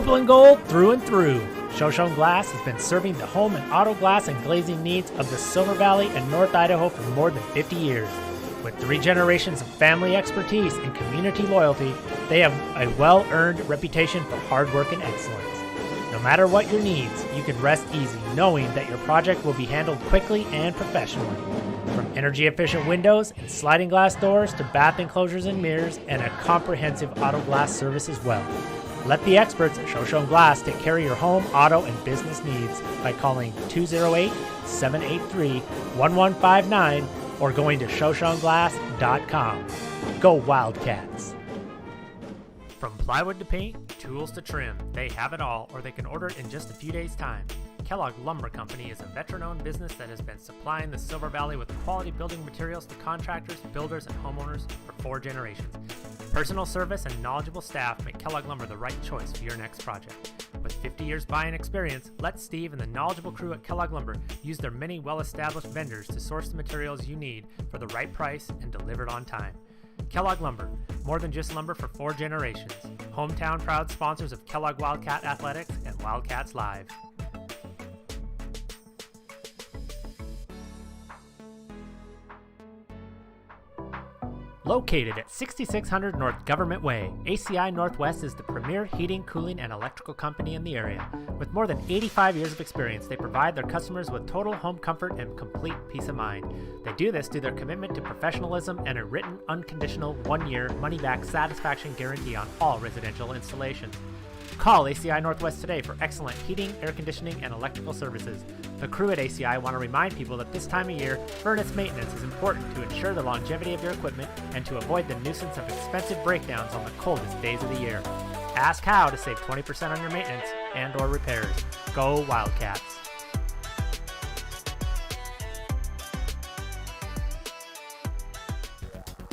purple and gold through and through. Shoshone Glass has been serving the home and auto glass and glazing needs of the Silver Valley and North Idaho for more than 50 years. With 3 generations of family expertise and community loyalty, they have a well-earned reputation for hard work and excellence. No matter what your needs, you can rest easy knowing that your project will be handled quickly and professionally. From energy-efficient windows and sliding glass doors to bath enclosures and mirrors and a comprehensive auto glass service as well. Let the experts at Shoshone Glass take care of your home, auto, and business needs by calling 208-783-1159 or going to shoshoneglass.com. Go Wildcats! From plywood to paint, tools to trim, they have it all, or they can order it in just a few days' time. Kellogg Lumber Company is a veteran-owned business that has been supplying the Silver Valley with quality building materials to contractors, builders, and homeowners for 4 generations. Personal service and knowledgeable staff make Kellogg Lumber the right choice for your next project. With 50 years buying experience, let Steve and the knowledgeable crew at Kellogg Lumber use their many well-established vendors to source the materials you need for the right price and delivered on time. Kellogg Lumber, more than just lumber for 4 generations. Hometown proud sponsors of Kellogg Wildcat Athletics and Wildcats Live. Located at 6600 North Government Way, ACI Northwest is the premier heating, cooling, and electrical company in the area. With more than 85 years of experience, they provide their customers with total home comfort and complete peace of mind. They do this through their commitment to professionalism and a written, unconditional, 1-year, money-back satisfaction guarantee on all residential installations. Call ACI Northwest today for excellent heating, air conditioning, and electrical services. The crew at ACI want to remind people that this time of year, furnace maintenance is important to ensure the longevity of your equipment and to avoid the nuisance of expensive breakdowns on the coldest days of the year. Ask how to save 20% on your maintenance and or repairs. Go Wildcats!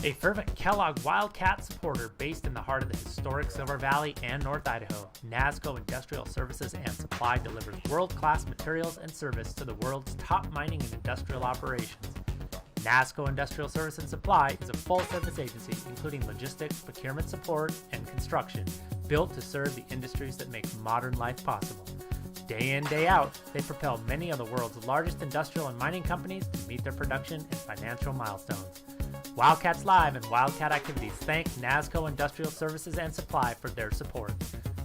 A fervent Kellogg Wildcat supporter based in the heart of the historic Silver Valley and North Idaho, NASCO Industrial Services and Supply delivers world-class materials and service to the world's top mining and industrial operations. NASCO Industrial Service and Supply is a full-service agency including logistics, procurement support, and construction, built to serve the industries that make modern life possible. Day in, day out, they propel many of the world's largest industrial and mining companies to meet their production and financial milestones. Wildcats Live and Wildcat Activities thank NASCO Industrial Services and Supply for their support.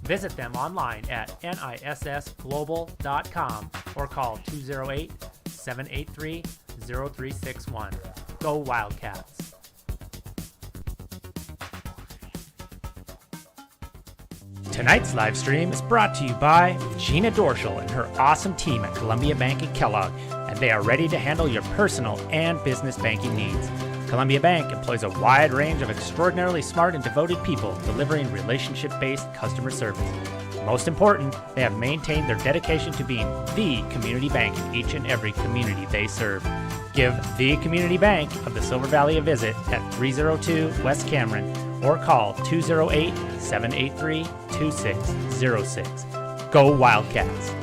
Visit them online at nissglobal.com or call 208-783-0361. Go Wildcats! Tonight's live stream is brought to you by Gina Dorschel and her awesome team at Columbia Bank and Kellogg, and they are ready to handle your personal and business banking needs. Columbia Bank employs a wide range of extraordinarily smart and devoted people delivering relationship-based customer service. Most important, they have maintained their dedication to being the community bank in each and every community they serve. Give the Community Bank of the Silver Valley a visit at 302 West Cameron or call 208-783-2606. Go Wildcats!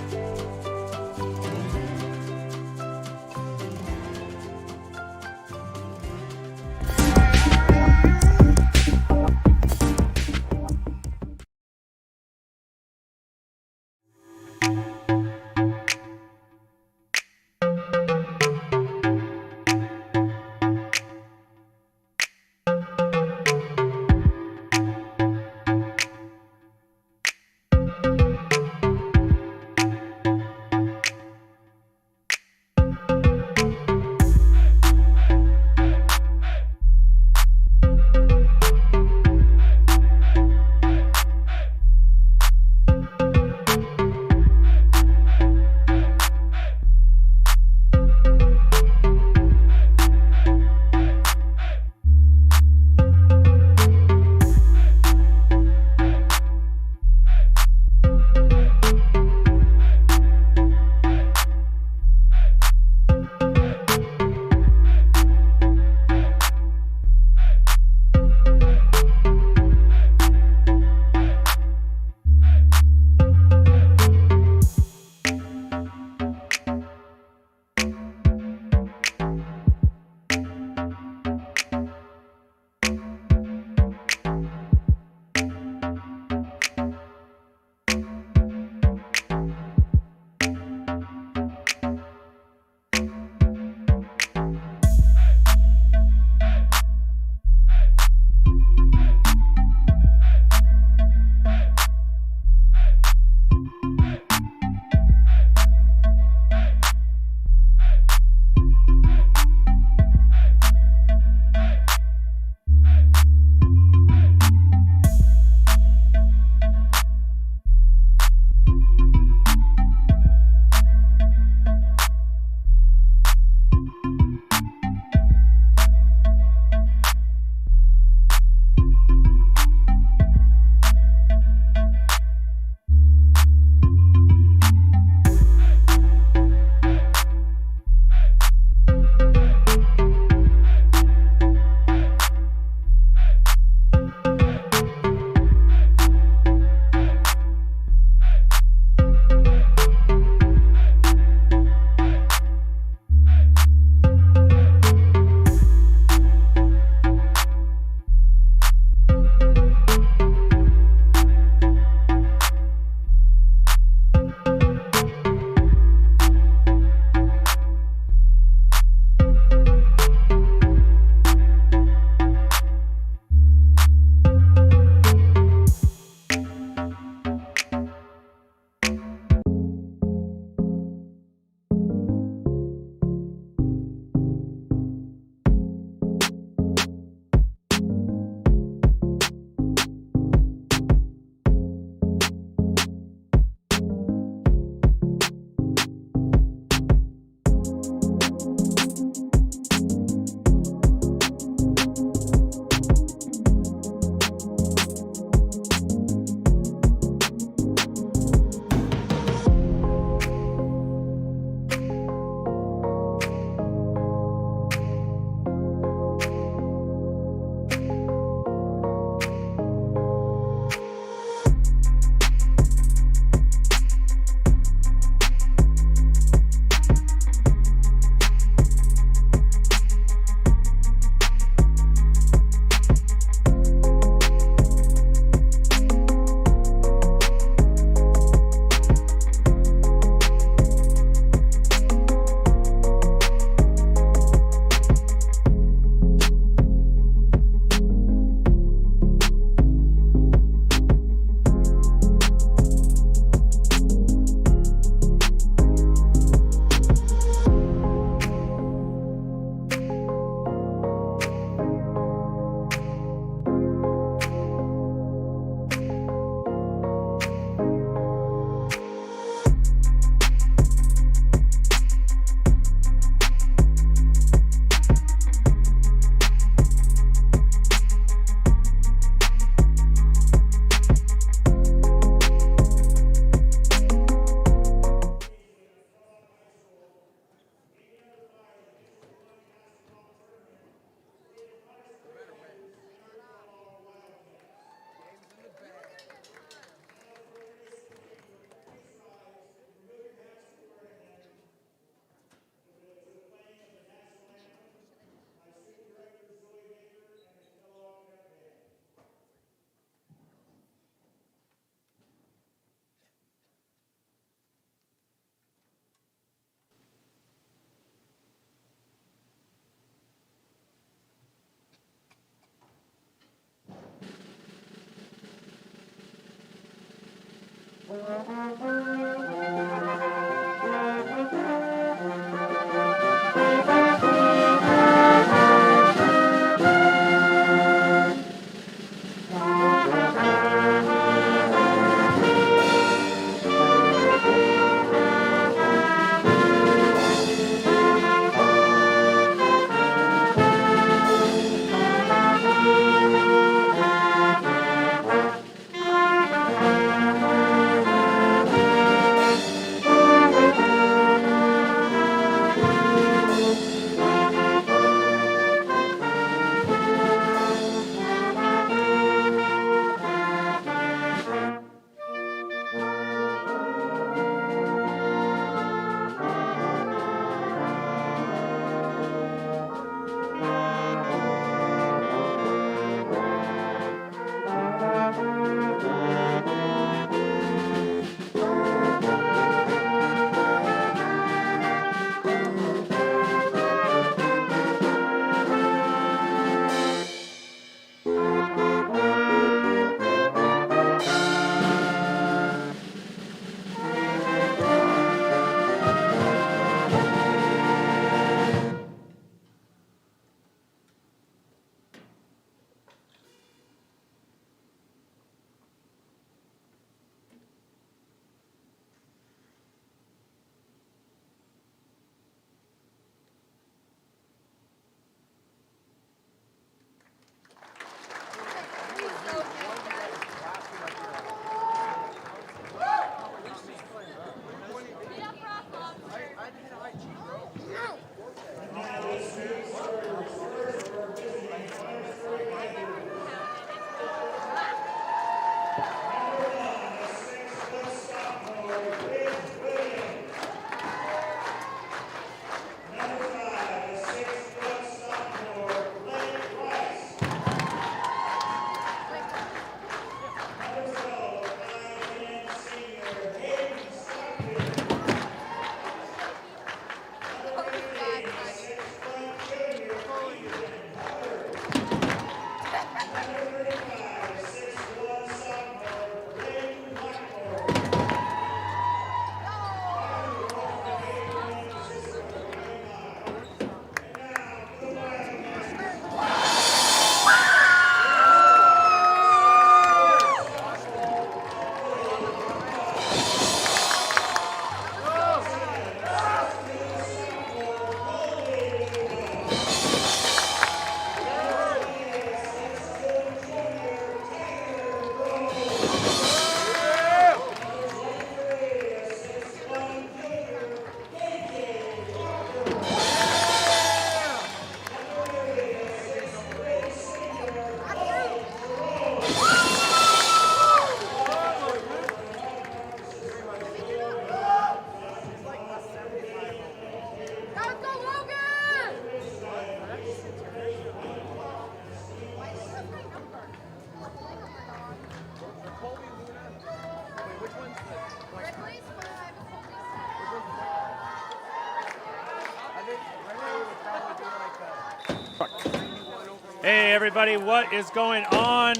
Hey everybody, what is going on?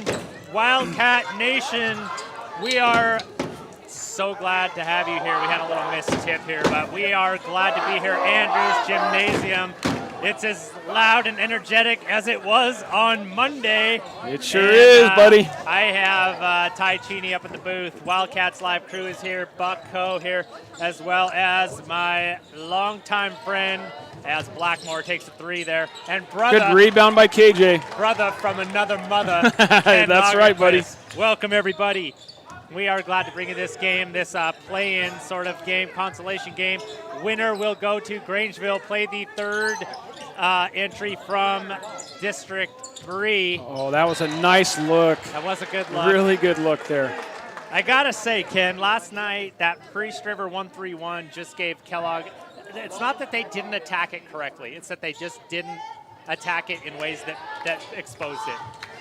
Wildcat Nation, we are so glad to have you here. We had a little missed tip here, but we are glad to be here. Andrews Gymnasium. It's as loud and energetic as it was on Monday. It sure is, buddy. I have Ty Cheney up at the booth. Wildcats Live crew is here. Buck Coe here, as well as my longtime friend, as Blackmore takes a three there. And brother. Good rebound by KJ. Brother from another mother. That's right, buddy. Welcome, everybody. We are glad to bring you this game, this play-in sort of game, consolation game. Winner will go to Grangeville, play the third entry from District 3. Oh, that was a nice look. That was a good look. Really good look there. I got to say, Ken, last night that Priest-River 131 just gave Kellogg, it's not that they didn't attack it correctly, it's that they just didn't attack it in ways that exposed it.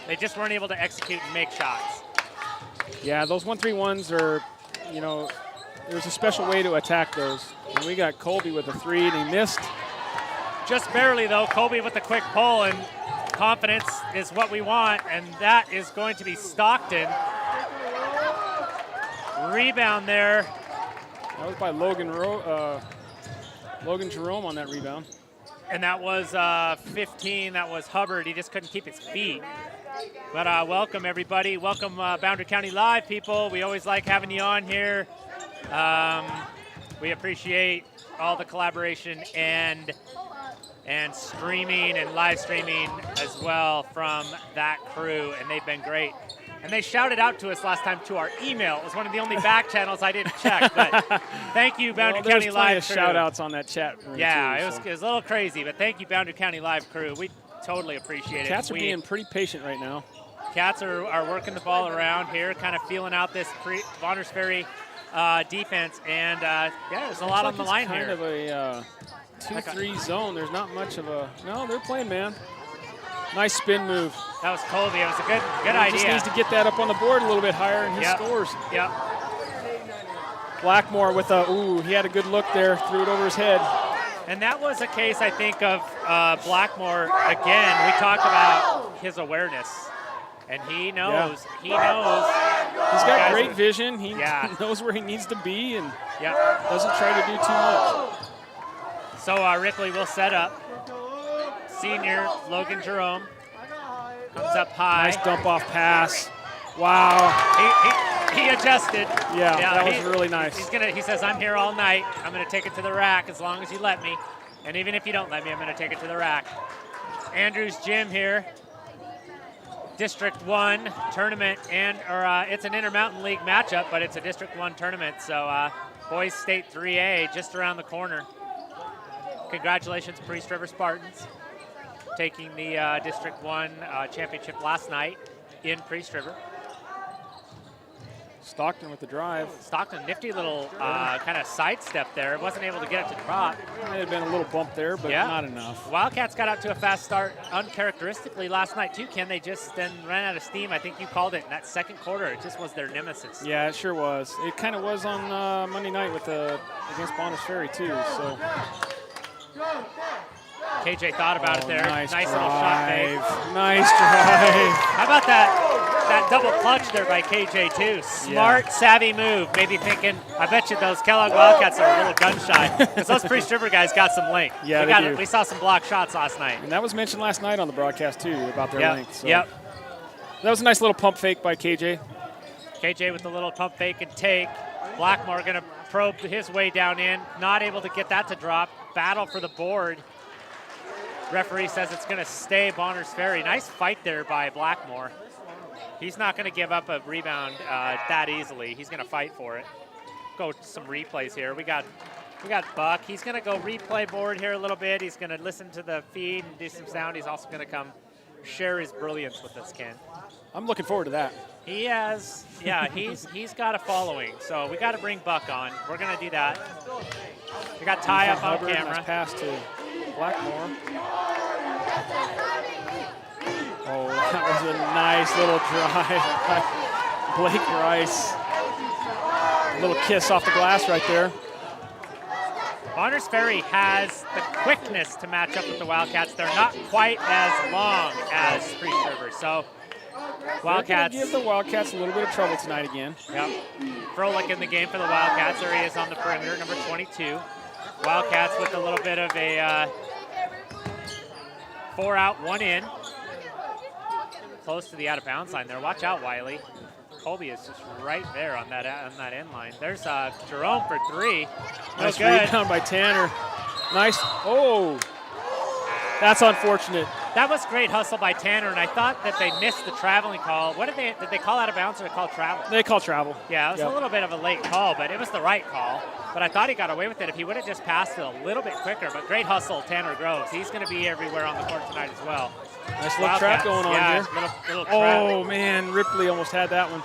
They just weren't able to execute and make shots. Yeah, those 131s are, you know, there's a special way to attack those. And we got Colby with a three, and he missed. Just barely, though. Colby with a quick pull, and confidence is what we want, and that is going to be Stockton. rebound there. That was by Logan Jerome on that rebound. And that was 15. That was Hubbard. He just couldn't keep his feet. But welcome, everybody. Welcome, Boundary County Live people. We always like having you on here. We appreciate all the collaboration and streaming and live streaming as well from that crew, and they've been great. And they shouted out to us last time to our email. It was one of the only back channels I didn't check. But thank you, Boundary County Live crew. Shout outs on that chat room. Yeah, too, it was a little crazy, but thank you, Boundary County Live crew. We totally appreciate it. Cats are being pretty patient right now. Cats are working the ball around here, kind of feeling out this Bonners Ferry defense. And, yeah, there's a lot on the line here. It's kind of a 2-3 zone. There's not much of a – no, they're playing man. Nice spin move. That was Colby. It was a good idea. He just needs to get that up on the board a little bit higher, and he scores. Yep. Blackmore with he had a good look there, threw it over his head. And that was a case, I think, of Blackmore. Again, we talked about his awareness, and he knows. Yeah. He knows. He's got great vision. He knows where he needs to be, and doesn't try to do too much. So Ripley will set up. Senior Logan Jerome comes up high. Nice dump off pass. Wow. He adjusted. Yeah, that was really nice. He says, I'm here all night. I'm gonna take it to the rack as long as you let me. And even if you don't let me, I'm gonna take it to the rack. Andrews Gym here. District 1 tournament, it's an Intermountain League matchup, but it's a District 1 tournament. So Boys State 3A just around the corner. Congratulations, Priest River Spartans, taking the District 1 championship last night in Priest River. Stockton with the drive. Stockton, nifty little kind of sidestep there. Wasn't able to get it to drop. Might have been a little bump there, but not enough. Wildcats got out to a fast start uncharacteristically last night too, Ken. They just then ran out of steam. I think you called it in that second quarter. It just was their nemesis. Yeah, it sure was. It kind of was on Monday night with against Bonners Ferry too. So. KJ thought about it there. Nice little shot fake. Nice drive. How about that double clutch there by KJ too? Smart, savvy move. Maybe thinking, I bet you those Kellogg Wildcats are a little gun shy because those Priest River guys got some length. Yeah, we saw some block shots last night. And that was mentioned last night on the broadcast too about their length. So. Yep. That was a nice little pump fake by KJ. KJ with the little pump fake and take. Blackmore going to probe his way down in. Not able to get that to drop. Battle for the board. Referee says it's going to stay Bonners Ferry. Nice fight there by Blackmore. He's not going to give up a rebound that easily. He's going to fight for it. Go some replays here. We got Buck. He's going to go replay board here a little bit. He's going to listen to the feed and do some sound. He's also going to come share his brilliance with us, Ken. I'm looking forward to that. He has, he's got a following. So we got to bring Buck on. We're going to do that. We got Ty up on camera. Nice pass to Blackmore. Oh, that was a nice little drive by Blake Rice. A little kiss off the glass right there. Bonners Ferry has the quickness to match up with the Wildcats. They're not quite as long as Priest River. So Wildcats give the Wildcats a little bit of trouble tonight again. Yep. Froelich in the game for the Wildcats. There he is on the perimeter, number 22. Wildcats with a little bit of a 4 out, 1 in. Close to the out of bounds line there. Watch out, Wiley. Colby is just right there on that end line. There's Jerome for 3. Nice rebound by Tanner. Nice. Oh, that's unfortunate. That was great hustle by Tanner, and I thought that they missed the traveling call. What did they call out of bounds or call travel? They call travel. Yeah, it was a little bit of a late call, but it was the right call. But I thought he got away with it if he would have just passed it a little bit quicker. But great hustle, Tanner Groves. He's going to be everywhere on the court tonight as well. Nice little trap going on here. Little trap. Oh, man, Ripley almost had that one.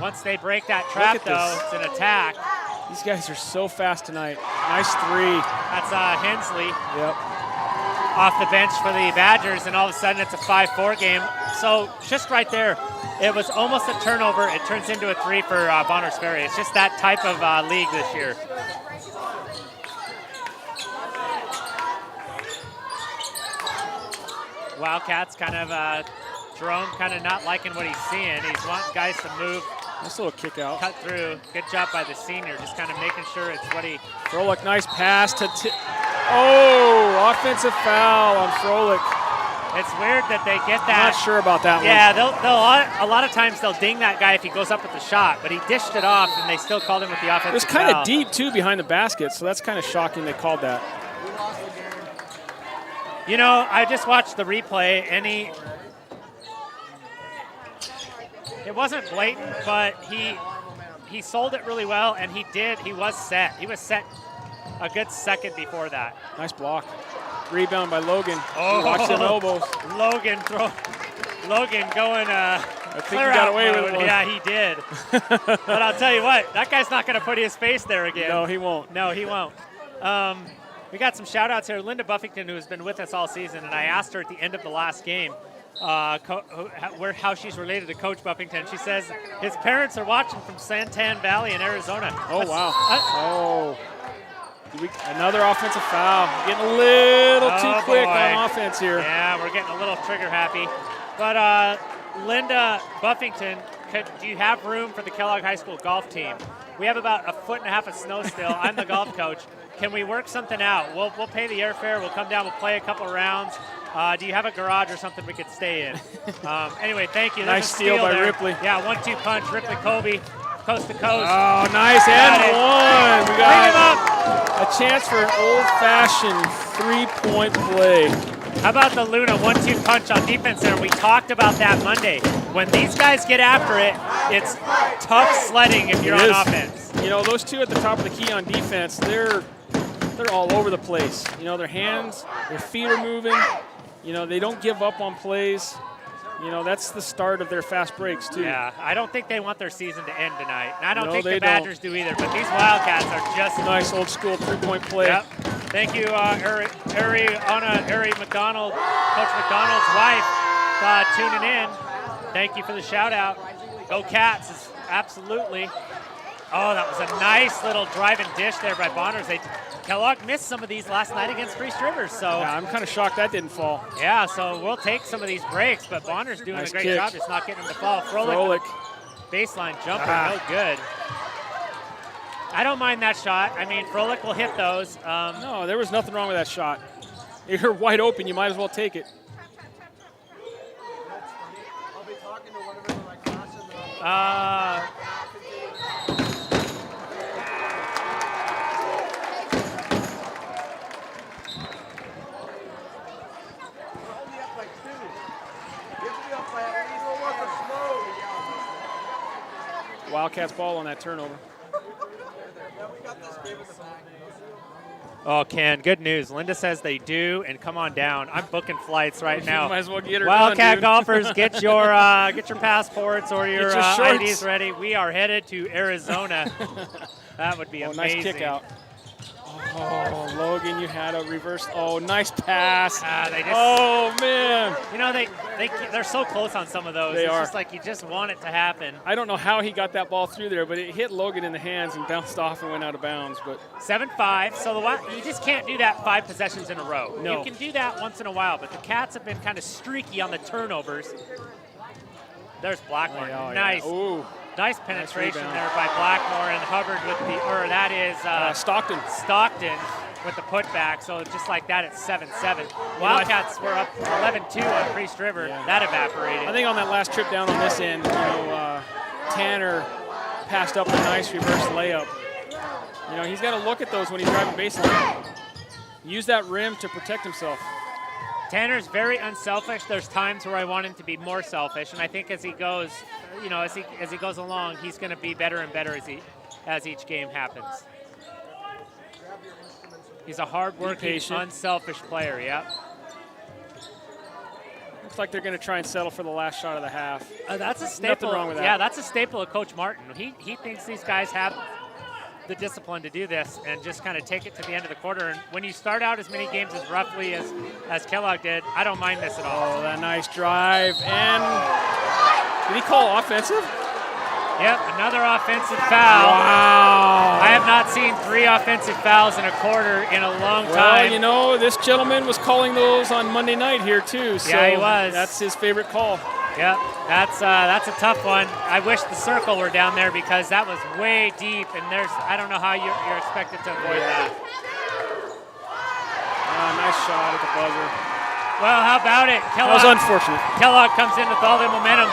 Once they break that trap, though, it's an attack. These guys are so fast tonight. Nice 3. That's Hensley. Yep. Off the bench for the Badgers, and all of a sudden it's a 5-4 game. So just right there, it was almost a turnover. It turns into a 3 for Bonners Ferry. It's just that type of league this year. Wildcats kind of Jerome kind of not liking what he's seeing. He's wanting guys to move. Nice little kick out. Cut through. Good job by the senior, just kind of making sure it's what he. Froelich, nice pass to. Offensive foul on Froelich. It's weird that they get that. I'm not sure about that one. Yeah, they'll a lot of times they'll ding that guy if he goes up with the shot, but he dished it off, and they still called him with the offensive foul. It was kind of deep, too, behind the basket, so that's kind of shocking they called that. You know, I just watched the replay, and it wasn't blatant, but he sold it really well, and he was set. He was set a good second before that. Nice block. Rebound by Logan. Watch them elbows. Logan going I think he clear got out away mode. with one. Yeah, he did. But I'll tell you what, that guy's not going to put his face there again. No, he won't. No, he won't. We got some shout-outs here. Linda Buffington, who has been with us all season, and I asked her at the end of the last game how she's related to Coach Buffington. She says his parents are watching from Santan Valley in Arizona. Oh, wow. Another offensive foul. Getting a little too quick on offense here. Yeah, we're getting a little trigger happy. But Linda Buffington, do you have room for the Kellogg High School golf team? We have about 1.5 feet of snow still. I'm the golf coach. Can we work something out? We'll pay the airfare. We'll come down. We'll play a couple of rounds. Do you have a garage or something we could stay in? Anyway, thank you. Nice steal by there. Ripley. Yeah, 1-2 punch. Ripley Kobe, coast to coast. Oh, nice and one. We got a chance for an old-fashioned three-point play. How about the Luna 1-2 punch on defense there? We talked about that Monday. When these guys get after it, it's tough sledding if you're on offense. You know, those two at the top of the key on defense, they're all over the place. You know, their hands, their feet are moving. You know, they don't give up on plays. You know, that's the start of their fast breaks, too. Yeah, I don't think they want their season to end tonight. And I don't think the Badgers do either, but these Wildcats are just... Nice old-school three-point play. Yep. Thank you, Ari McDonald, Coach McDonald's wife, tuning in. Thank you for the shout-out. Go Cats, absolutely. Oh, that was a nice little driving dish there by Bonners. Kellogg missed some of these last night against Priest Rivers. So yeah, I'm kind of shocked that didn't fall. Yeah, so we'll take some of these breaks, but Bonner's doing a great job just not getting them to fall. Froelich. Baseline jumper, no good. I don't mind that shot. I mean, Froelich will hit those. No, there was nothing wrong with that shot. You're wide open. You might as well take it. I'll be talking to one of them in my class. Wildcats ball on that turnover. Oh, Ken, good news. Linda says they do, and come on down. I'm booking flights right now. Might as well get her Wildcat done, golfers, get your passports or your IDs ready. We are headed to Arizona. That would be amazing. Nice kick out. Oh, Logan, you had a reverse. Oh, nice pass. Oh, man. You know, they're so close on some of those. It's just like you just want it to happen. I don't know how he got that ball through there, but it hit Logan in the hands and bounced off and went out of bounds. But 7-5. So you just can't do that 5 possessions in a row. No. You can do that once in a while, but the Cats have been kind of streaky on the turnovers. There's Blackmore. Nice. Yeah. Ooh. Nice penetration there by Blackmore and Hubbard with that is Stockton with the putback. So just like that, it's 7-7. Wildcats were up 11-2 on Priest River. Yeah. That evaporated. I think on that last trip down on this end, Tanner passed up a nice reverse layup. You know, he's got to look at those when he's driving baseline. Use that rim to protect himself. Tanner's very unselfish. There's times where I want him to be more selfish, and I think as he goes, as he goes along, he's going to be better and better as each game happens. He's a hard-working, unselfish player. Yep. Looks like they're going to try and settle for the last shot of the half. That's a staple. Nothing wrong with that. Yeah, that's a staple of Coach Martin. He thinks these guys have the discipline to do this and just kind of take it to the end of the quarter. And when you start out as many games as roughly as Kellogg did, I don't mind this at all. Oh, that nice drive. And did he call offensive? Yep, another offensive foul. Wow. I have not seen 3 offensive fouls in a quarter in a long time. Well, you know, this gentleman was calling those on Monday night here too. So yeah, he was. That's his favorite call. Yep, that's a tough one. I wish the circle were down there because that was way deep, and I don't know how you're expected to avoid that. Nice shot at the buzzer. Well, how about it? That was unfortunate. Kellogg comes in with all the momentum.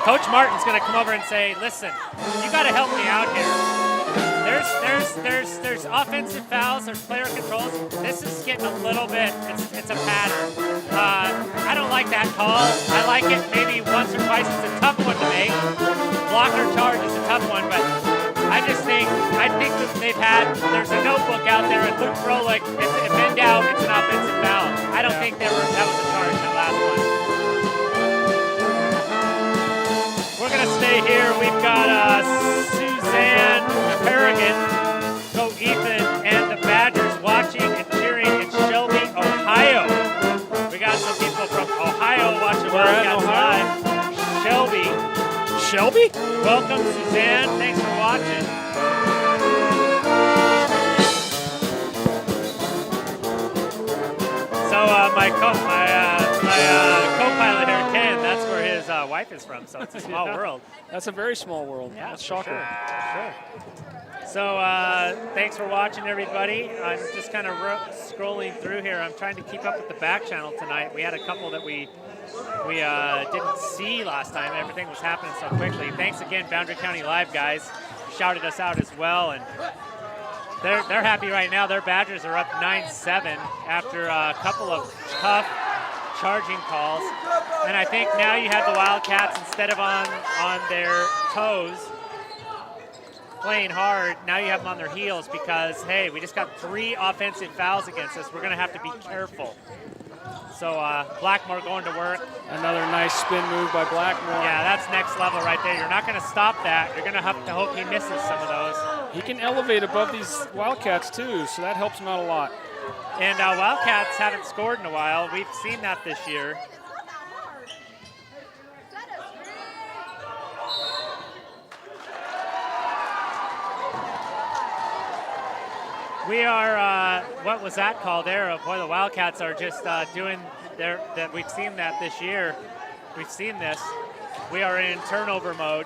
Coach Martin's going to come over and say, listen, you got to help me out here. There's offensive fouls, there's player controls. This is getting a little bit, it's a pattern. I don't like that call. I like it maybe once or twice. It's a tough one to make. Blocker charge is a tough one, but I think that there's a notebook out there at Luke Froelich. If in doubt, it's an offensive foul. I don't think that was a charge in that last one. We're going to stay here. We've got Suzanne Harrigan, Go Ethan, and the Badgers watching and cheering in Shelby, Ohio. We got some people from Ohio watching Wildcats live. Shelby? Welcome, Suzanne. Thanks for watching. So my co-pilot here, Ken, that's where his wife is from, so it's a small world. That's a very small world. Yeah, that's shocking. Sure. So thanks for watching, everybody. I'm just kind of scrolling through here. I'm trying to keep up with the back channel tonight. We had a couple that we didn't see last time. Everything was happening so quickly. Thanks again, Boundary County Live, guys. Shouted us out as well, and they're happy right now. Their Badgers are up 9-7 after a couple of tough charging calls. And I think now you have the Wildcats, instead of on their toes, playing hard, now you have them on their heels because, hey, we just got 3 offensive fouls against us. We're going to have to be careful. So Blackmore going to work. Another nice spin move by Blackmore. Yeah, that's next level right there. You're not going to stop that. You're going to have to hope he misses some of those. He can elevate above these Wildcats too, so that helps him out a lot. And Wildcats haven't scored in a while. We've seen that this year. We are, what was that call there? Boy, the Wildcats are just doing that. We've seen that this year. We've seen this. We are in turnover mode.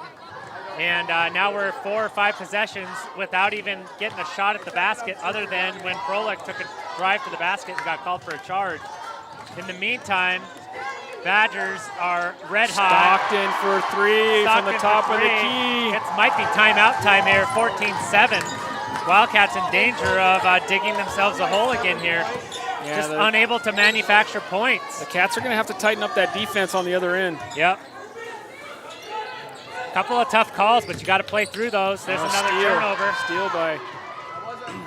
And now we're 4 or 5 possessions without even getting a shot at the basket, other than when Froelich took a drive to the basket and got called for a charge. In the meantime, Badgers are red hot. Stockton for 3 from the top of the key. It might be timeout time here, 14-7. Wildcats in danger of digging themselves a hole again here. Yeah, just unable to manufacture points. The Cats are going to have to tighten up that defense on the other end. Yep. Couple of tough calls, but you got to play through those. There's another turnover. Steal by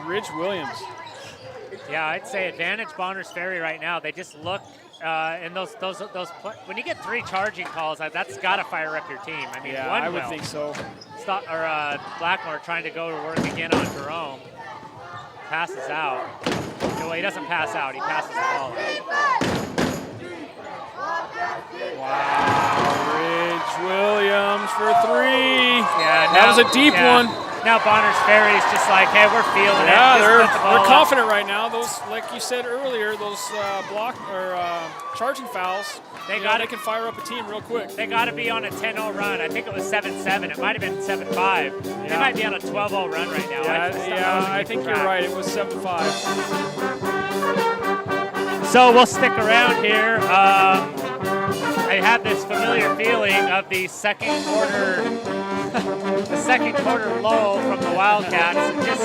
Ridge Williams. Yeah, I'd say advantage Bonners Ferry right now. They just look, and those when you get 3 charging calls, that's got to fire up your team. I mean, yeah, one I would think so. Blackmore trying to go to work again on Jerome. Passes out. No, he doesn't pass out. He passes the ball out. Wow, Ridge Williams for 3. Yeah, that was a deep one. Now Bonners Ferry is just like, hey, we're feeling it. Yeah, they're confident right now. Those, like you said earlier, those charging fouls, they can fire up a team real quick. They got to be on a 10-0 run. I think it was 7-7. It might have been 7-5. Yeah. They might be on a 12-0 run right now. I think you're right. It was 7-5. So we'll stick around here. I have this familiar feeling of the second quarter lull from the Wildcats. It's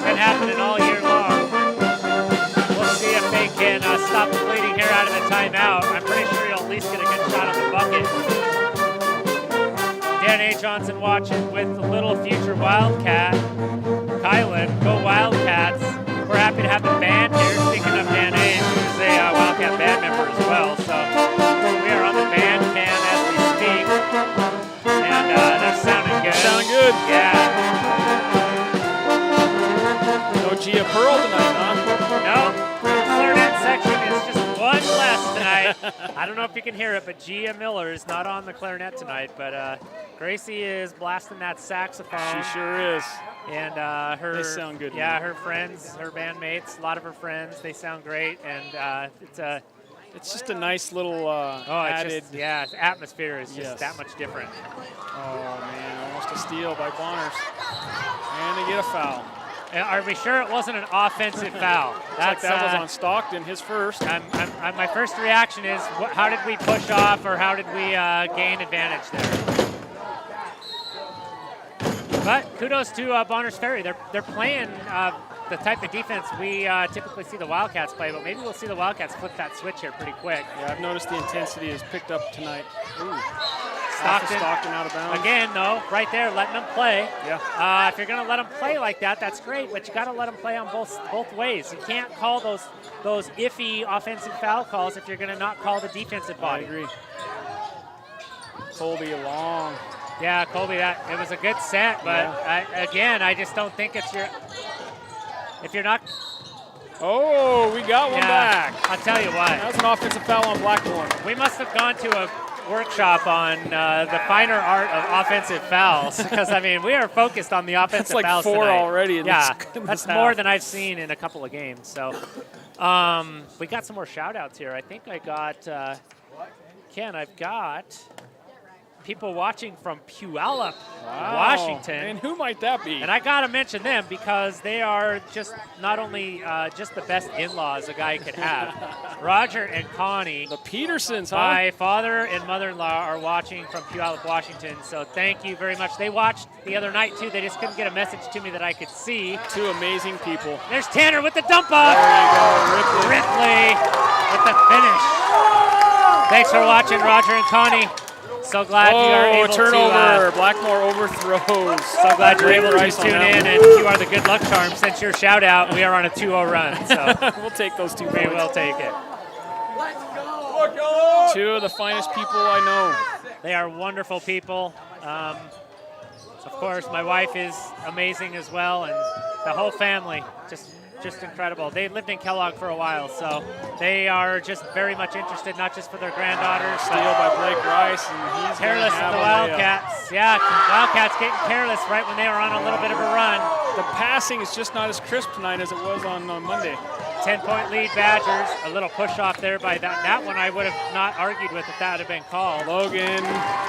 been happening all year long. We'll see if they can stop the bleeding here out of the timeout. I'm pretty sure you'll at least get a good shot on the bucket. Dan A. Johnson watching with the little future Wildcat. Kylan, go Wildcats. We're happy to have the band here. Speaking of Dan A., who's a Wildcat band member as well. So we are on the band can as we speak. And they're sounding good. Sounding good. Yeah. No Gia Pearl tonight, huh? No. The clarinet section is just one less tonight. I don't know if you can hear it, but Gia Miller is not on the clarinet tonight. But Gracie is blasting that saxophone. She sure is. And they sound good. Yeah, her friends, her bandmates, a lot of her friends, they sound great. And it's a It's just a nice little Oh, added. yeah, the atmosphere is just Yes. that much different. Oh, man, almost a steal by Bonners. And they get a foul. Are we sure it wasn't an offensive foul? Looks like that was on Stockton, his first. My first reaction is, how did we push off, or how did we gain advantage there? But kudos to Bonners Ferry. They're playing the type of defense we typically see the Wildcats play, but maybe we'll see the Wildcats flip that switch here pretty quick. Yeah, I've noticed the intensity has picked up tonight. Ooh. Stockton out of bounds. Again, though, right there, letting them play. Yeah. If you're going to let them play like that, that's great, but you got to let them play on both ways. You can't call those iffy offensive foul calls if you're going to not call the defensive body. I agree. Colby long. Yeah, Colby, it was a good set, but I just don't think it's if you're not. Oh, we got one back. I'll tell you what. That was an offensive foul on Blackmore. We must have gone to a workshop on the finer art of offensive fouls, because I mean we are focused on the offensive like fouls 4 tonight. already. That's more than I've seen in a couple of games. So we got some more shout outs here. I think I got Ken. I've got people watching from Puyallup, Washington. And who might that be? And I got to mention them because they are just not only just the best in-laws a guy could have. Roger and Connie, the Petersons, huh? My father and mother-in-law are watching from Puyallup, Washington, so thank you very much. They watched the other night, too. They just couldn't get a message to me that I could see. Two amazing people. There's Tanner with the dump-off. There you go, Ripley with the finish. Thanks for watching, Roger and Connie. So glad you are able turnover. Blackmore overthrows. So glad you're able to tune in, and you are the good luck charm. Since your shout out, we are on a 2-0 run. So we'll take those 2 we points. will take it. Let's go. Two of the finest people I know. They are wonderful people. Of course, my wife is amazing as well, and the whole family, just incredible. They lived in Kellogg for a while, so they are just very much interested, not just for their granddaughters. Steal by Blake Rice, and he's careless at the Wildcats. Yeah, Wildcats getting careless right when they were on a little bit of a run. The passing is just not as crisp tonight as it was on Monday. 10-point lead Badgers. A little push off there by that one I would have not argued with if that had been called. Logan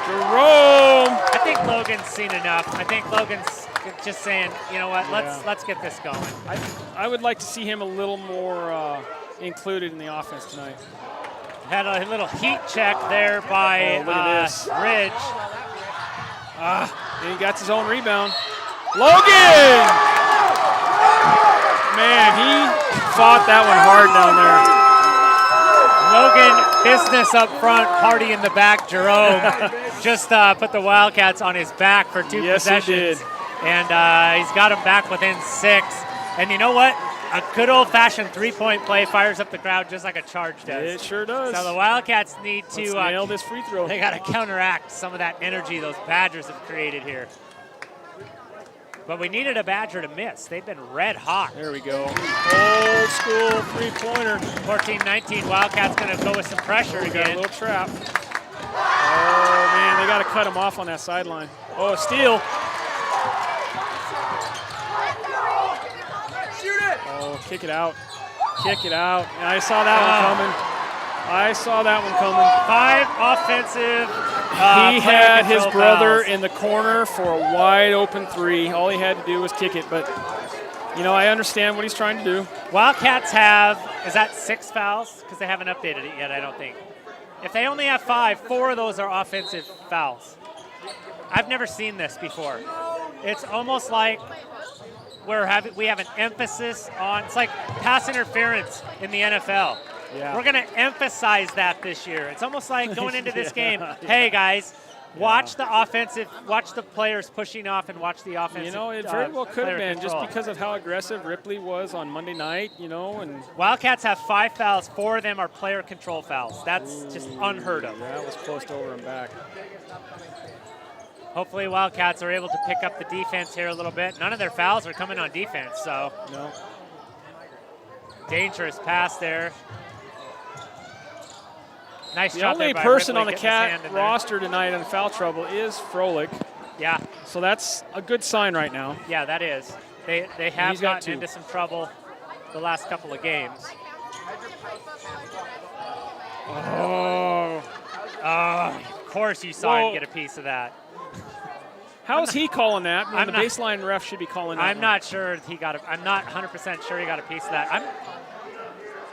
Jerome. I think Logan's seen enough. I think Logan's just saying, you know what, let's get this going. I would like to see him a little more included in the offense tonight. Had a little heat check there by Ridge. And he got his own rebound. Logan! Man, he fought that one hard down there. Logan, business up front, party in the back. Jerome just put the Wildcats on his back for 2 possessions. He did. And he's got him back within 6. And you know what? A good old-fashioned 3-point play fires up the crowd just like a charge does. It sure does. So the Wildcats need to nail this free throw. They got to counteract some of that energy those Badgers have created here. But we needed a Badger to miss. They've been red hot. There we go. Old school three-pointer. 14-19. Wildcats going to go with some pressure again. A little trap. Oh, man, they got to cut him off on that sideline. Oh, a steal. Shoot it. Oh, kick it out. Kick it out. And I saw that one coming. I saw that one coming. 5 offensive. He had his brother fouls in the corner for a wide open 3. All he had to do was kick it, but you know, I understand what he's trying to do. Wildcats have, is that 6 fouls? Because they haven't updated it yet, I don't think. If they only have 5, 4 of those are offensive fouls. I've never seen this before. It's almost like we have an emphasis on, it's like pass interference in the NFL. Yeah. We're going to emphasize that this year. It's almost like going into this game, hey guys, watch the players pushing off and watch the offensive. You know, it very well could have been control. just because of how aggressive Ripley was on Monday night, you know. And Wildcats have 5 fouls. 4 of them are player control fouls. That's just unheard of. That was close to over and back. Hopefully Wildcats are able to pick up the defense here a little bit. None of their fouls are coming on defense, so. No. Dangerous pass there. Nice The shot only there by person Ripley on the getting his hand Cat in there. roster tonight on foul trouble is Froelich. Yeah. So that's a good sign right now. Yeah, that is. They have he's got gotten 2. into some trouble the last couple of games. Oh. Of course you saw him get a piece of that. How's he calling that? When the not- baseline ref should be calling that. I'm not sure he got it. I'm not 100% sure he got a piece of that.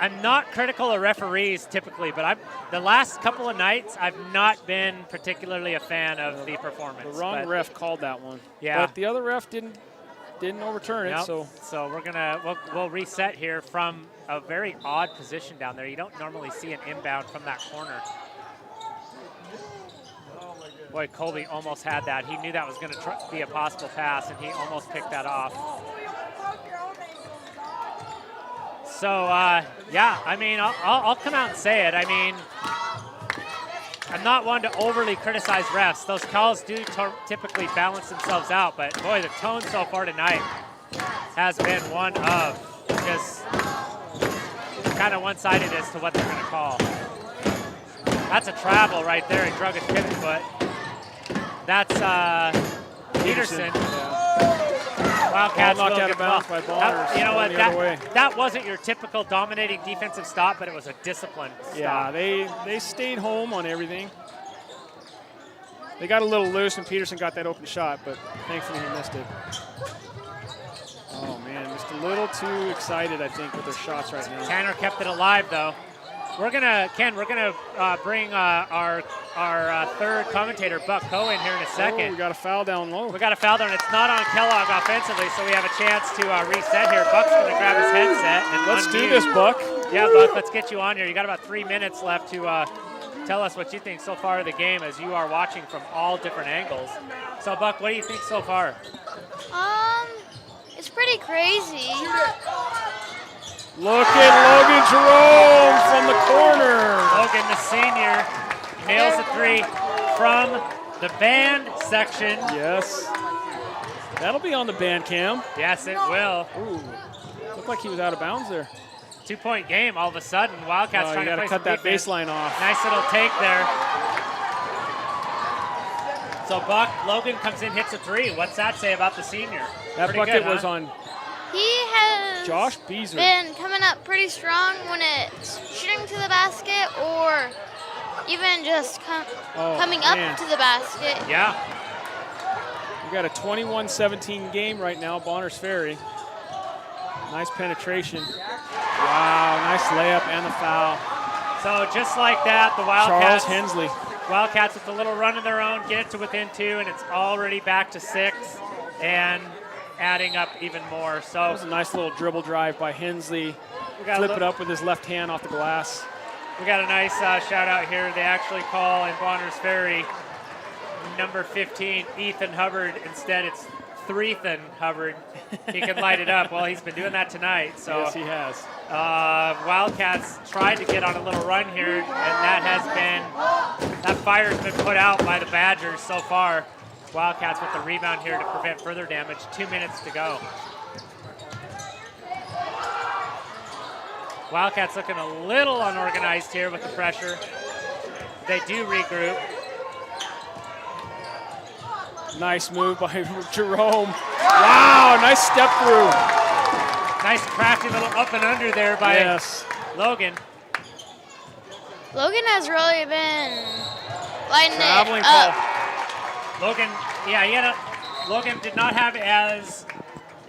I'm not critical of referees typically, but the last couple of nights I've not been particularly a fan of the performance. The wrong ref called that one. Yeah. But the other ref didn't overturn it. Nope. So we'll reset here from a very odd position down there. You don't normally see an inbound from that corner. Boy, Colby almost had that. He knew that was going to be a possible pass, and he almost picked that off. So, yeah, I mean, I'll come out and say it. I mean, I'm not one to overly criticize refs. Those calls do typically balance themselves out, but boy, the tone so far tonight has been one of just kind of one-sided as to what they're going to call. That's a travel right there. He drug his pivot foot. That's Peterson. Yeah. Wildcats knocked will out get of bounds by Bonner. You know what? The other way. That wasn't your typical dominating defensive stop, but it was a disciplined Yeah, stop. they stayed home on everything. They got a little loose, and Peterson got that open shot, but thankfully he missed it. Oh, man, just a little too excited, I think, with their shots right now. Tanner kept it alive, though. We're gonna bring our third commentator, Buck Coe, in here in a second. Oh, we got a foul down low. We got a foul there, and it's not on Kellogg offensively, so we have a chance to reset here. Buck's going to grab his headset and Let's unmute. do this, Buck. Yeah, Buck, let's get you on here. You got about 3 minutes left to tell us what you think so far of the game as you are watching from all different angles. So, Buck, what do you think so far? It's pretty crazy. Look at Logan Jerome from the corner. Logan, the senior, nails the three from the band section. Yes. That'll be on the band cam. Yes, it will. Ooh. Looked like he was out of bounds there. 2-point game all of a sudden. Wildcats trying to play cut some that defense. baseline off. Nice little take there. So Logan comes in, hits a three. What's that say about the senior? That Pretty bucket good, was on He has Josh Beezer. been coming up pretty strong when it's shooting to the basket or even just coming up man. to the basket. Yeah. We got a 21-17 game right now, Bonner's Ferry. Nice penetration. Wow, nice layup and the foul. So just like that, the Charles Hensley. Wildcats with a little run of their own, get it to within 2, and it's already back to 6, and adding up even more. So That was a nice little dribble drive by Hensley. Flip it up with his left hand off the glass. We got a nice shout out here. They actually call in Bonner's Ferry number 15, Ethan Hubbard. Instead, it's Threethan Hubbard. He can light it up. Well, he's been doing that tonight. So Yes, he has. Wildcats tried to get on a little run here, and that fire's been put out by the Badgers so far. Wildcats with the rebound here to prevent further damage. 2 minutes to go. Wildcats looking a little unorganized here with the pressure. They do regroup. Nice move by Jerome. Wow, nice step through. Nice crafty little up and under there by Logan. Logan has really been lighting Traveling it up. call. Logan did not have as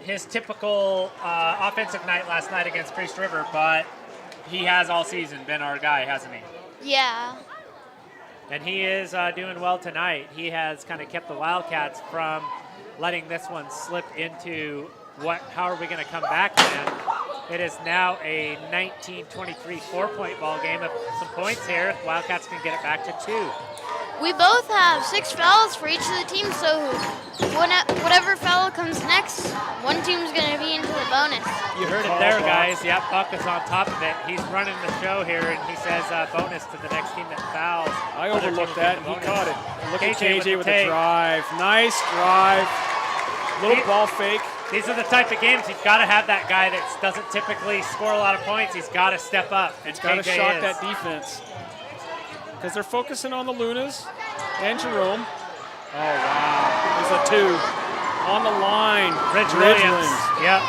his typical offensive night last night against Priest River, but he has all season been our guy, hasn't he? Yeah. And he is doing well tonight. He has kind of kept the Wildcats from letting this one slip into how are we going to come back, man? It is now a 19-23 4-point ball game. Of some points here, Wildcats can get it back to 2. We both have 6 fouls for each of the teams, so whatever foul comes next, one team's going to be into the bonus. You heard it there, guys. Yep, Buck is on top of it. He's running the show here, and he says bonus to the next team that fouls. I overlooked that, and he caught it. Look at KJ with the the drive. Nice drive. Little ball fake. These are the type of games you've got to have that guy that doesn't typically score a lot of points. He's got to step up, and He's got to KJ shock is. that defense. Because they're focusing on the Lunas and Jerome. Oh, wow. There's a 2 on the line. Ridge Williams. Yep.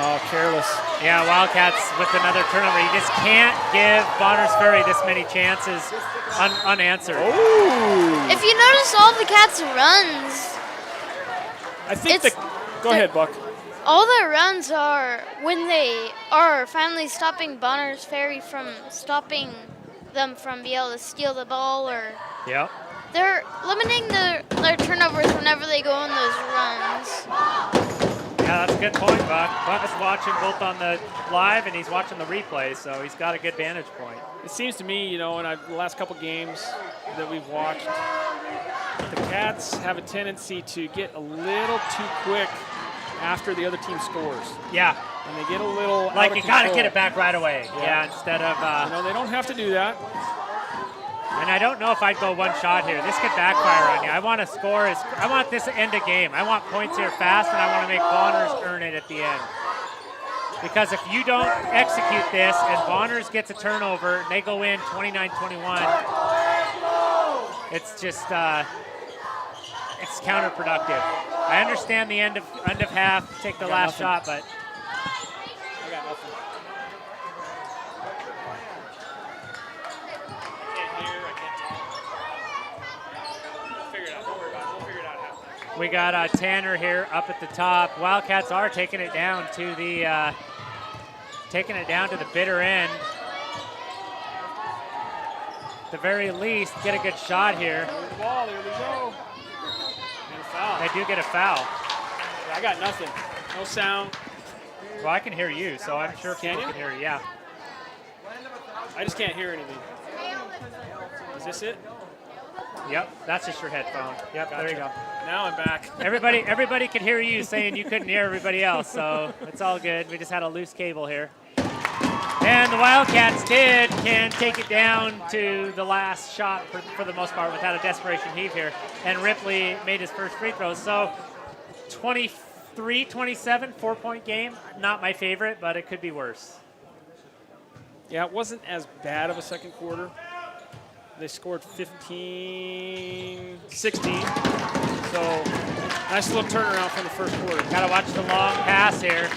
Oh, careless. Yeah, Wildcats with another turnover. You just can't give Bonners Ferry this many chances unanswered. Oh. If you notice all the Cats' runs, I think go ahead, Buck. all their runs are when they are finally stopping Bonners Ferry from stopping them from being able to steal the ball, or Yep. they're limiting their turnovers whenever they go on those runs. Yeah, that's a good point, Buck. Buck is watching both on the live and he's watching the replay, so he's got a good vantage point. It seems to me, in the last couple games that we've watched, the Cats have a tendency to get a little too quick after the other team scores. Yeah. And they get a little Like out of you got to control. get it back right away. Yeah, instead of... they don't have to do that. And I don't know if I'd go one shot here. This could backfire on you. I want to score. I want this to end a game. I want points here fast, and I want to make Bonners earn it at the end. Because if you don't execute this and Bonners gets a turnover and they go in 29-21, it's just it's counterproductive. I understand the end of half, take the last shot, but I got nothing. we got Tanner here up at the top. Wildcats are taking it down to the bitter end. At the very least, get a good shot here. There's the ball. There we go. And a foul. They do get a foul. Yeah, I got nothing. No sound. Well, I can hear you, so I'm sure people can hear you. Yeah. I just can't hear anything. Is this it? Yep, that's just your headphone. Yep, Gotcha. there you go. Now I'm back. Everybody could hear you saying you couldn't hear everybody else, so it's all good. We just had a loose cable here. And the Wildcats can take it down to the last shot for the most part without a desperation heave here. And Ripley made his first free throw. So 23-27, 4-point game. Not my favorite, but it could be worse. Yeah, it wasn't as bad of a second quarter. They scored 15-16. So nice little turnaround from the first quarter. Got to watch the long pass here.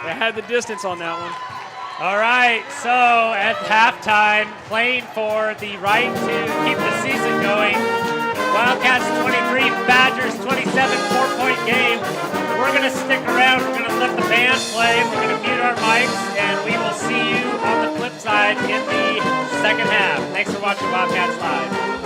They had the distance on that one. All right, so at halftime, playing for the right to keep the season going. Wildcats 23, Badgers 27, 4-point game. We're going to stick around. We're going to let the band play. We're going to mute our mics, and we will see you on the flip side in the second half. Thanks for watching Wildcats Live.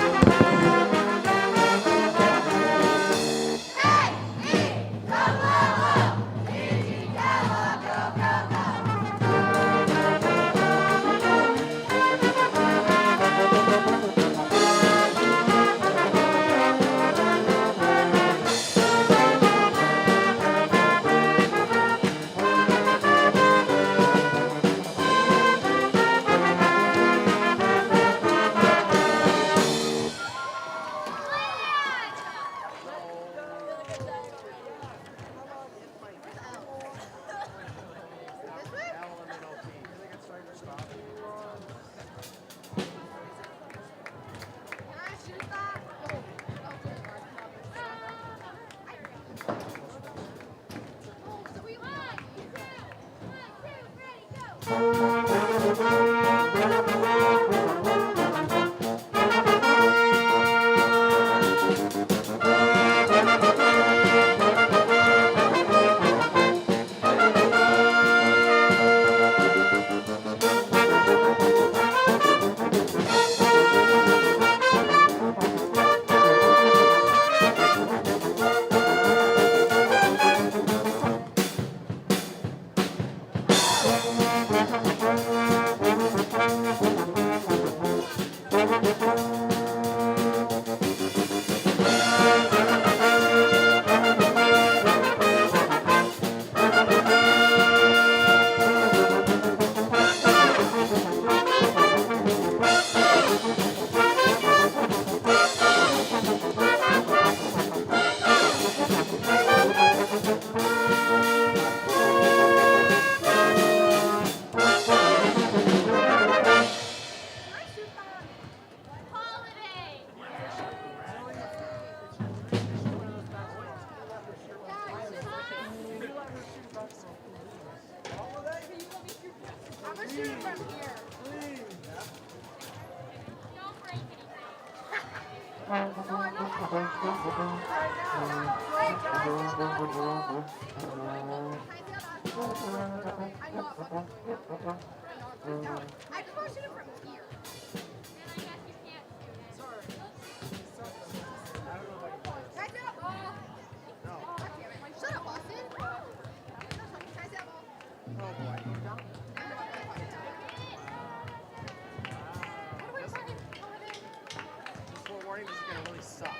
Warning, this is gonna really suck.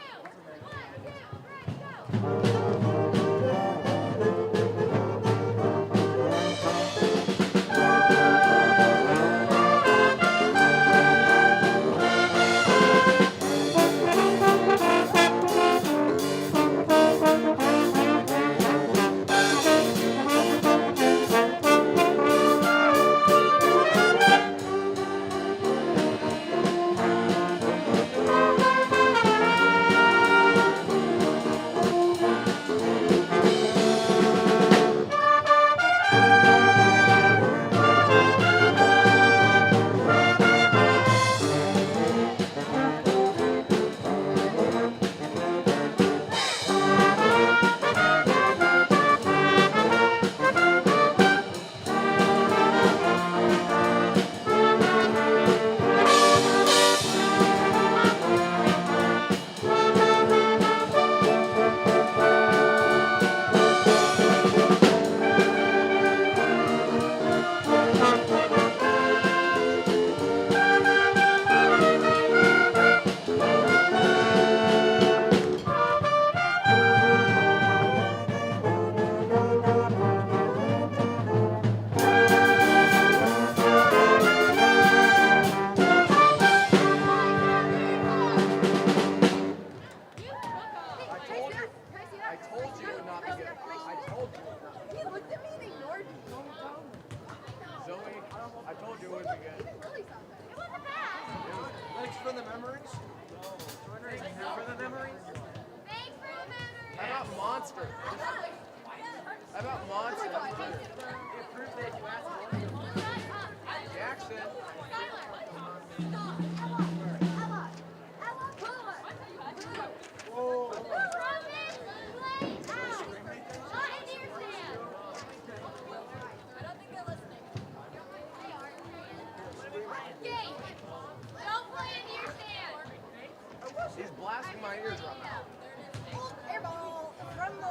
Thanks for the memories. Thanks for the memories. How about Monster? How about Monster? He approved that you asked Jackson. Whoa. He's blasting my eardrum out. Airball from the.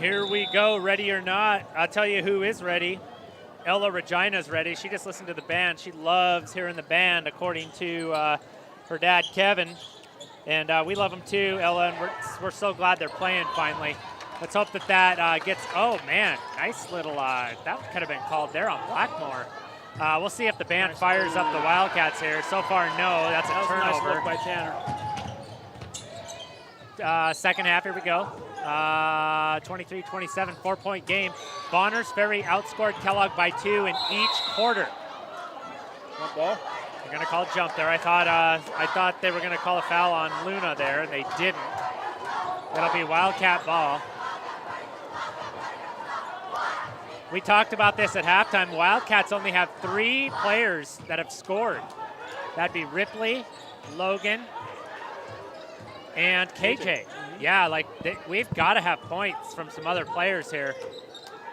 Here we go, ready or not. I'll tell you who is ready. Ella Regina's ready. She just listened to the band. She loves hearing the band, according to her dad, Kevin. And we love them too, Ella, and we're so glad they're playing finally. Let's hope that gets, oh man, nice little, that could have been called there on Blackmore. We'll see if the band fires up the Wildcats here. So far, no, that's a turnover. Nice look by Tanner. Second half, here we go. 23-27, 4-point game. Bonners Ferry outscored Kellogg by 2 in each quarter. Jump ball. They're going to call jump there. I thought they were going to call a foul on Luna there, and they didn't. It'll be Wildcat ball. We talked about this at halftime. Wildcats only have 3 players that have scored. That'd be Ripley, Logan, and KJ. Yeah, like we've got to have points from some other players here,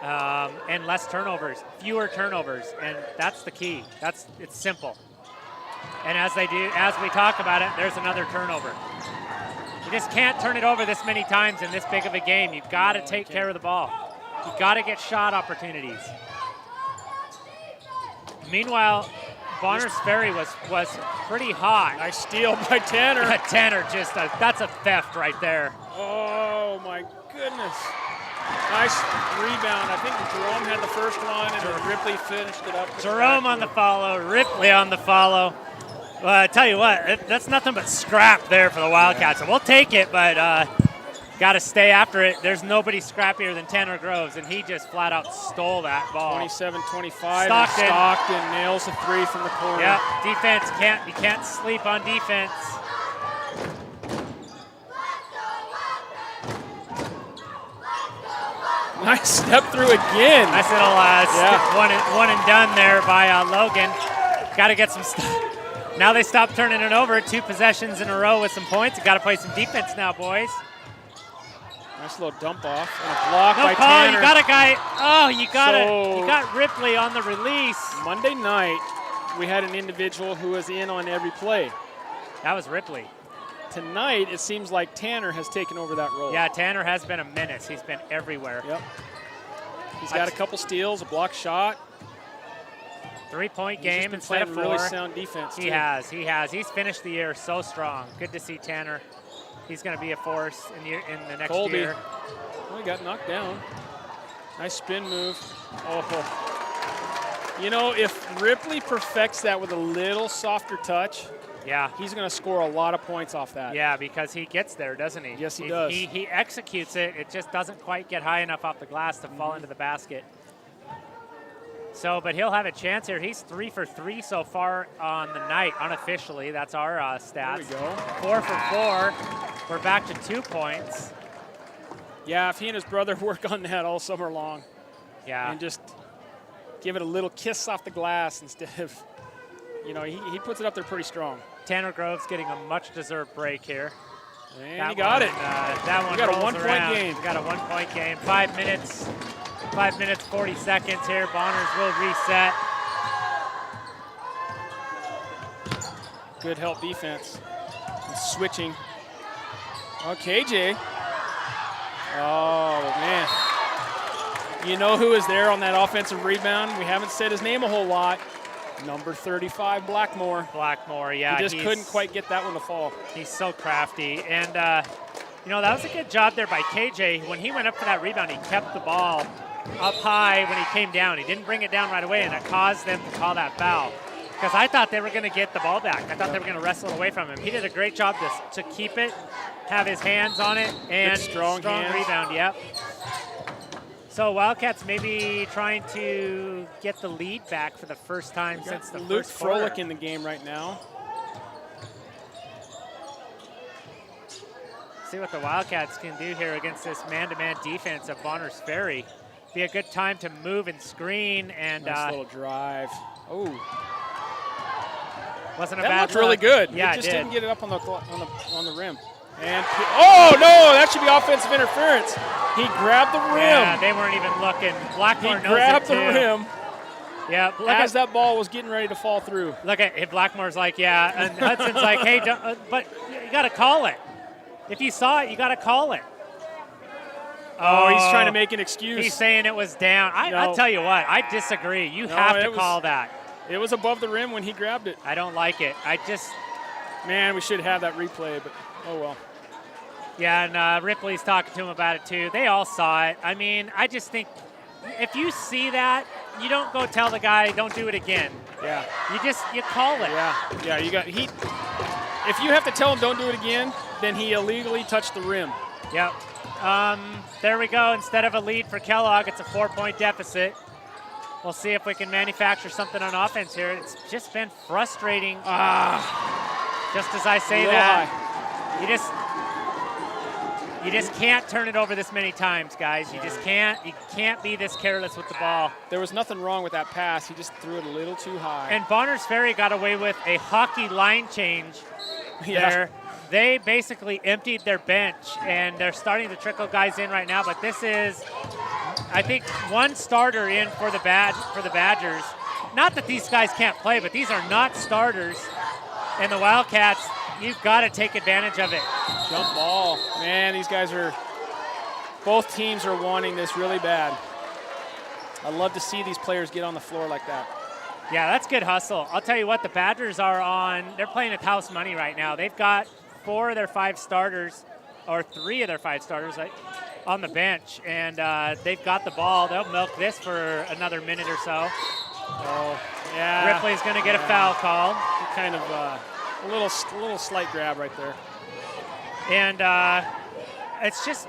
and less turnovers, fewer turnovers, and that's the key. It's simple. And as we talk about it, there's another turnover. You just can't turn it over this many times in this big of a game. You've got to take care of the ball. You've got to get shot opportunities. Meanwhile, Bonners Ferry was pretty hot. Nice steal by Tanner. Tanner just, that's a theft right there. Oh my goodness. Nice rebound. I think Jerome had the first one and Ripley finished it up. Jerome on the follow, Ripley on the follow. Well, I tell you what, that's nothing but scrap there for the Wildcats. And we'll take it, but got to stay after it. There's nobody scrappier than Tanner Groves, and he just flat out stole that ball. 27-25. Stockton nails a 3 from the corner. Yeah, defense you can't sleep on defense. Nice step through again. Nice little one and done there by Logan. Got to get some stuff. Now they stop turning it over. 2 possessions in a row with some points. You got to play some defense now, boys. Nice little dump off and a block no by call. Tanner. You got a guy. Oh, you got Ripley on the release. Monday night, we had an individual who was in on every play. That was Ripley. Tonight, it seems like Tanner has taken over that role. Yeah, Tanner has been a menace. He's been everywhere. Yep. He's got a couple steals, a block shot. 3-point game instead of 4. Really sound defense. He has. He's finished the year so strong. Good to see Tanner. He's going to be a force in the next year. Well, he got knocked down. Nice spin move. Oh. You know, if Ripley perfects that with a little softer touch, yeah, he's going to score a lot of points off that. Yeah, because he gets there, doesn't he? Yes, he does. He executes it. It just doesn't quite get high enough off the glass to fall into the basket. So, but he'll have a chance here. He's 3 for 3 so far on the night, unofficially. That's our stats. There we go. 4 for 4. We're back to 2 points. Yeah, if he and his brother work on that all summer long. Yeah. And just give it a little kiss off the glass instead of, he puts it up there pretty strong. Tanner Groves getting a much-deserved break here. And he got it. That one got a rolls 1-point game. We got a 1-point game. 5 minutes, 40 seconds here. Bonners will reset. Good help defense. And switching. Oh, KJ. Oh, man. You know who is there on that offensive rebound? We haven't said his name a whole lot. Number 35, Blackmore. Blackmore, yeah. He just couldn't quite get that one to fall. He's so crafty. And, that was a good job there by KJ. When he went up for that rebound, he kept the ball up high when he came down. He didn't bring it down right away, and it caused them to call that foul. Because I thought they were going to get the ball back. I thought they were going to wrestle it away from him. He did a great job to keep it, have his hands on it, and good strong rebound, yep. So Wildcats maybe trying to get the lead back for the first time since the Luke first quarter. Froelich in the game right now. See what the Wildcats can do here against this man-to-man defense of Bonners Ferry. Be a good time to move and screen and nice little drive. Oh, wasn't a that bad looked really good. Yeah, it just didn't get it up on the rim. And no, that should be offensive interference. He grabbed the rim. Yeah, they weren't even looking. Blackmore knows it grabbed the too. rim. Yeah, as that ball was getting ready to fall through. Look at it. Blackmore's like, yeah, and Hudson's like, hey, but you got to call it. If you saw it, you got to call it. Oh, he's trying to make an excuse. He's saying it was down. I'll tell you what, I disagree. You have to call that. It was above the rim when he grabbed it. I don't like it. Man, we should have that replay, but oh well. Yeah, and Ripley's talking to him about it too. They all saw it. I mean, I just think if you see that, you don't go tell the guy, don't do it again. Yeah. You call it. Yeah, if you have to tell him don't do it again, then he illegally touched the rim. Yep. There we go. Instead of a lead for Kellogg, it's a 4-point deficit. We'll see if we can manufacture something on offense here. It's just been frustrating. Just as I say that, you just can't turn it over this many times, guys. You just can't. You can't be this careless with the ball. There was nothing wrong with that pass. He just threw it a little too high. And Bonner's Ferry got away with a hockey line change there. They basically emptied their bench, and they're starting to trickle guys in right now. But this is, I think, one starter in for the Badgers. Not that these guys can't play, but these are not starters. And the Wildcats, you've got to take advantage of it. Jump ball. Man, these guys both teams are wanting this really bad. I love to see these players get on the floor like that. Yeah, that's good hustle. I'll tell you what, the Badgers they're playing with house money right now. They've got 4 of their 5 starters, or 3 of their 5 starters on the bench, and they've got the ball. They'll milk this for another minute or so. Oh, yeah. Ripley's going to get a foul called. Kind of a little slight grab right there. And it's just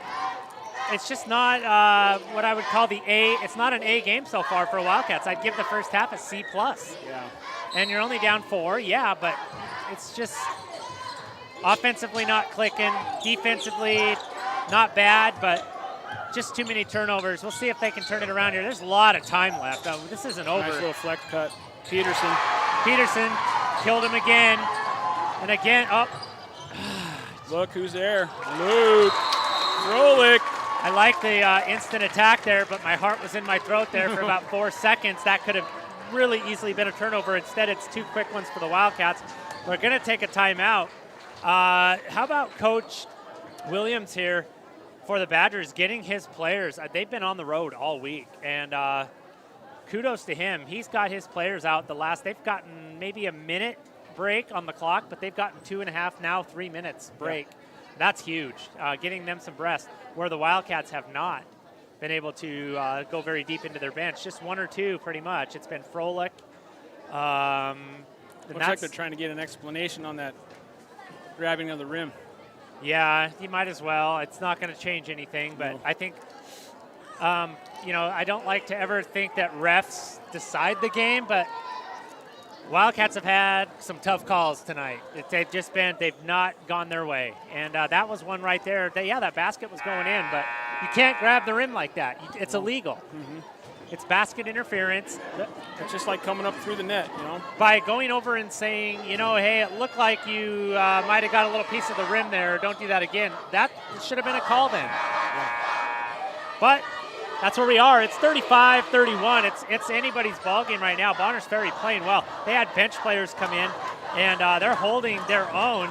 not what I would call it's not an A game so far for Wildcats. I'd give the first half a C+. Yeah. And you're only down 4, but it's just offensively not clicking, defensively not bad, but just too many turnovers. We'll see if they can turn it around here. There's a lot of time left. This isn't over. Nice little flex cut. Peterson killed him again. And again, Look who's there. Luke Froelich. I like the instant attack there, but my heart was in my throat there for about 4 seconds. That could have really easily been a turnover. Instead, it's 2 quick ones for the Wildcats. We're going to take a timeout. How about Coach Williams here for the Badgers getting his players? They've been on the road all week, and kudos to him. He's got his players out they've gotten maybe a minute break on the clock, but they've gotten 2.5, now 3 minutes break. Yeah. That's huge, getting them some rest, where the Wildcats have not been able to go very deep into their bench. Just 1 or 2 pretty much. It's been Froelich. Looks like they're trying to get an explanation on that grabbing of the rim. Yeah, you might as well. It's not going to change anything, but no. I think, I don't like to ever think that refs decide the game, but Wildcats have had some tough calls tonight. They've not gone their way. And that was one right there. That basket was going in, but you can't grab the rim like that. It's illegal. Mm-hmm. It's basket interference. It's just like coming up through the net, By going over and saying, hey, it looked like you might have got a little piece of the rim there. Don't do that again. That should have been a call then. Yeah. But that's where we are. It's 35-31. It's anybody's ball game right now. Bonner's Ferry playing well. They had bench players come in, and they're holding their own.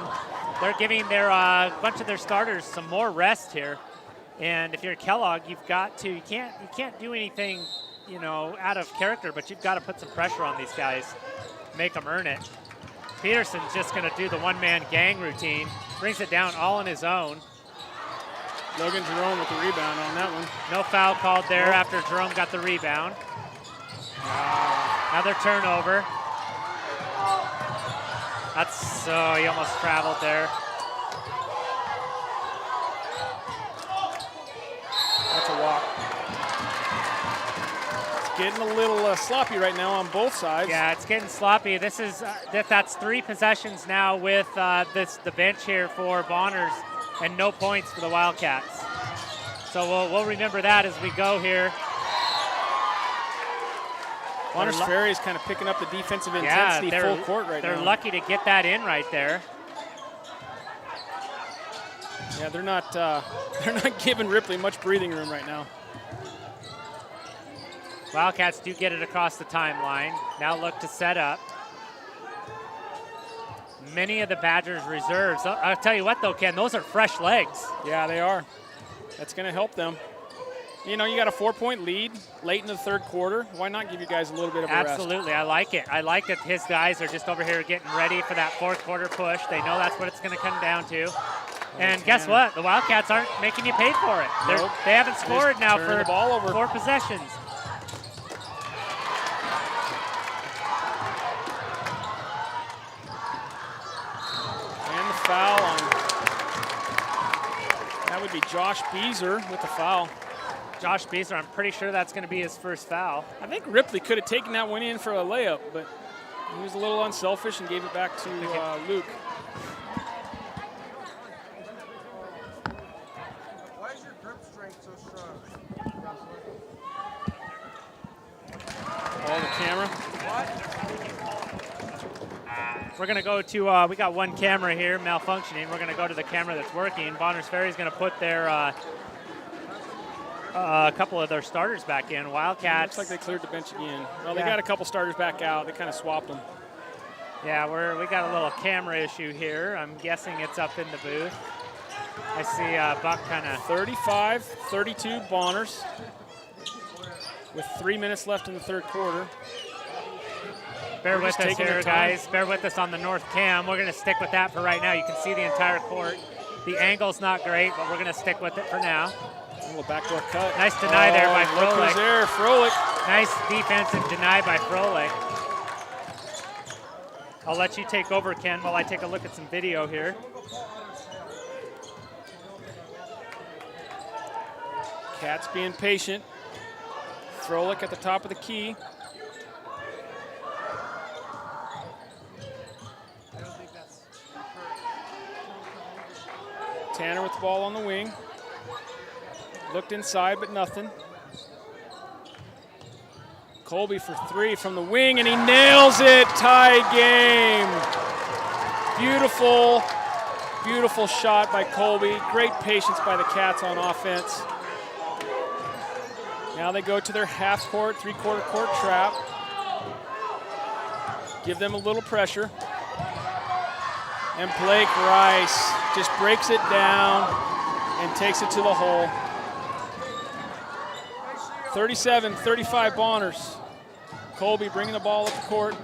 They're giving their bunch of their starters some more rest here. And if you're Kellogg, you can't do anything, out of character, but you've got to put some pressure on these guys, make them earn it. Peterson's just going to do the one-man gang routine, brings it down all on his own. Logan Jerome with the rebound on that one. No foul called there after Jerome got the rebound. Another turnover. He almost traveled there. That's a walk. It's getting a little sloppy right now on both sides. Yeah, it's getting sloppy. This is that's 3 possessions now with the bench here for Bonners. And no points for the Wildcats. So we'll remember that as we go here. Bonner's Ferry is kind of picking up the defensive intensity full court right now. They're lucky to get that in right there. Yeah, they're not giving Ripley much breathing room right now. Wildcats do get it across the timeline. Now look to set up. Many of the Badgers' reserves. I'll tell you what, though, Ken, those are fresh legs. Yeah, they are. That's going to help them. You know, you got a 4-point lead late in the third quarter. Why not give you guys a little bit of a rest? Absolutely, I like it. I like that his guys are just over here getting ready for that fourth quarter push. They know that's what it's going to come down to. And guess what? The Wildcats aren't making you pay for it. Nope. They haven't scored now for the ball over. 4 possessions. And the foul on, that would be Josh Beezer with the foul. Josh Beezer, I'm pretty sure that's going to be his first foul. I think Ripley could have taken that one in for a layup, but he was a little unselfish and gave it back to Luke. Why is your grip strength so strong? Ball the camera. We're going to go to, we got one camera here malfunctioning. We're going to go to the camera that's working. Bonners Ferry is going to put their, a couple of their starters back in. Wildcats. Looks like they cleared the bench again. Well, Yeah. they got a couple starters back out. They kind of swapped them. Yeah, we got a little camera issue here. I'm guessing it's up in the booth. I see Buck kind of 35-32 Bonners with 3 minutes left in the third quarter. bear They're with just us taking here, their time. guys. Bear with us on the north cam. We're going to stick with that for right now. You can see the entire court. The angle's not great, but we're going to stick with it for now. A little backdoor cut. Nice deny there by Look who's Froelich. there, Froelich. Nice defensive deny by Froelich. I'll let you take over, Ken, while I take a look at some video here. Cats being patient. Froelich at the top of the key. Tanner with the ball on the wing. Looked inside, but nothing. Colby for 3 from the wing, and he nails it. Tied game. Beautiful, beautiful shot by Colby. Great patience by the Cats on offense. Now they go to their half-court, three-quarter court trap. Give them a little pressure. And Blake Rice just breaks it down and takes it to the hole. 37-35 Bonners. Colby bringing the ball up the court.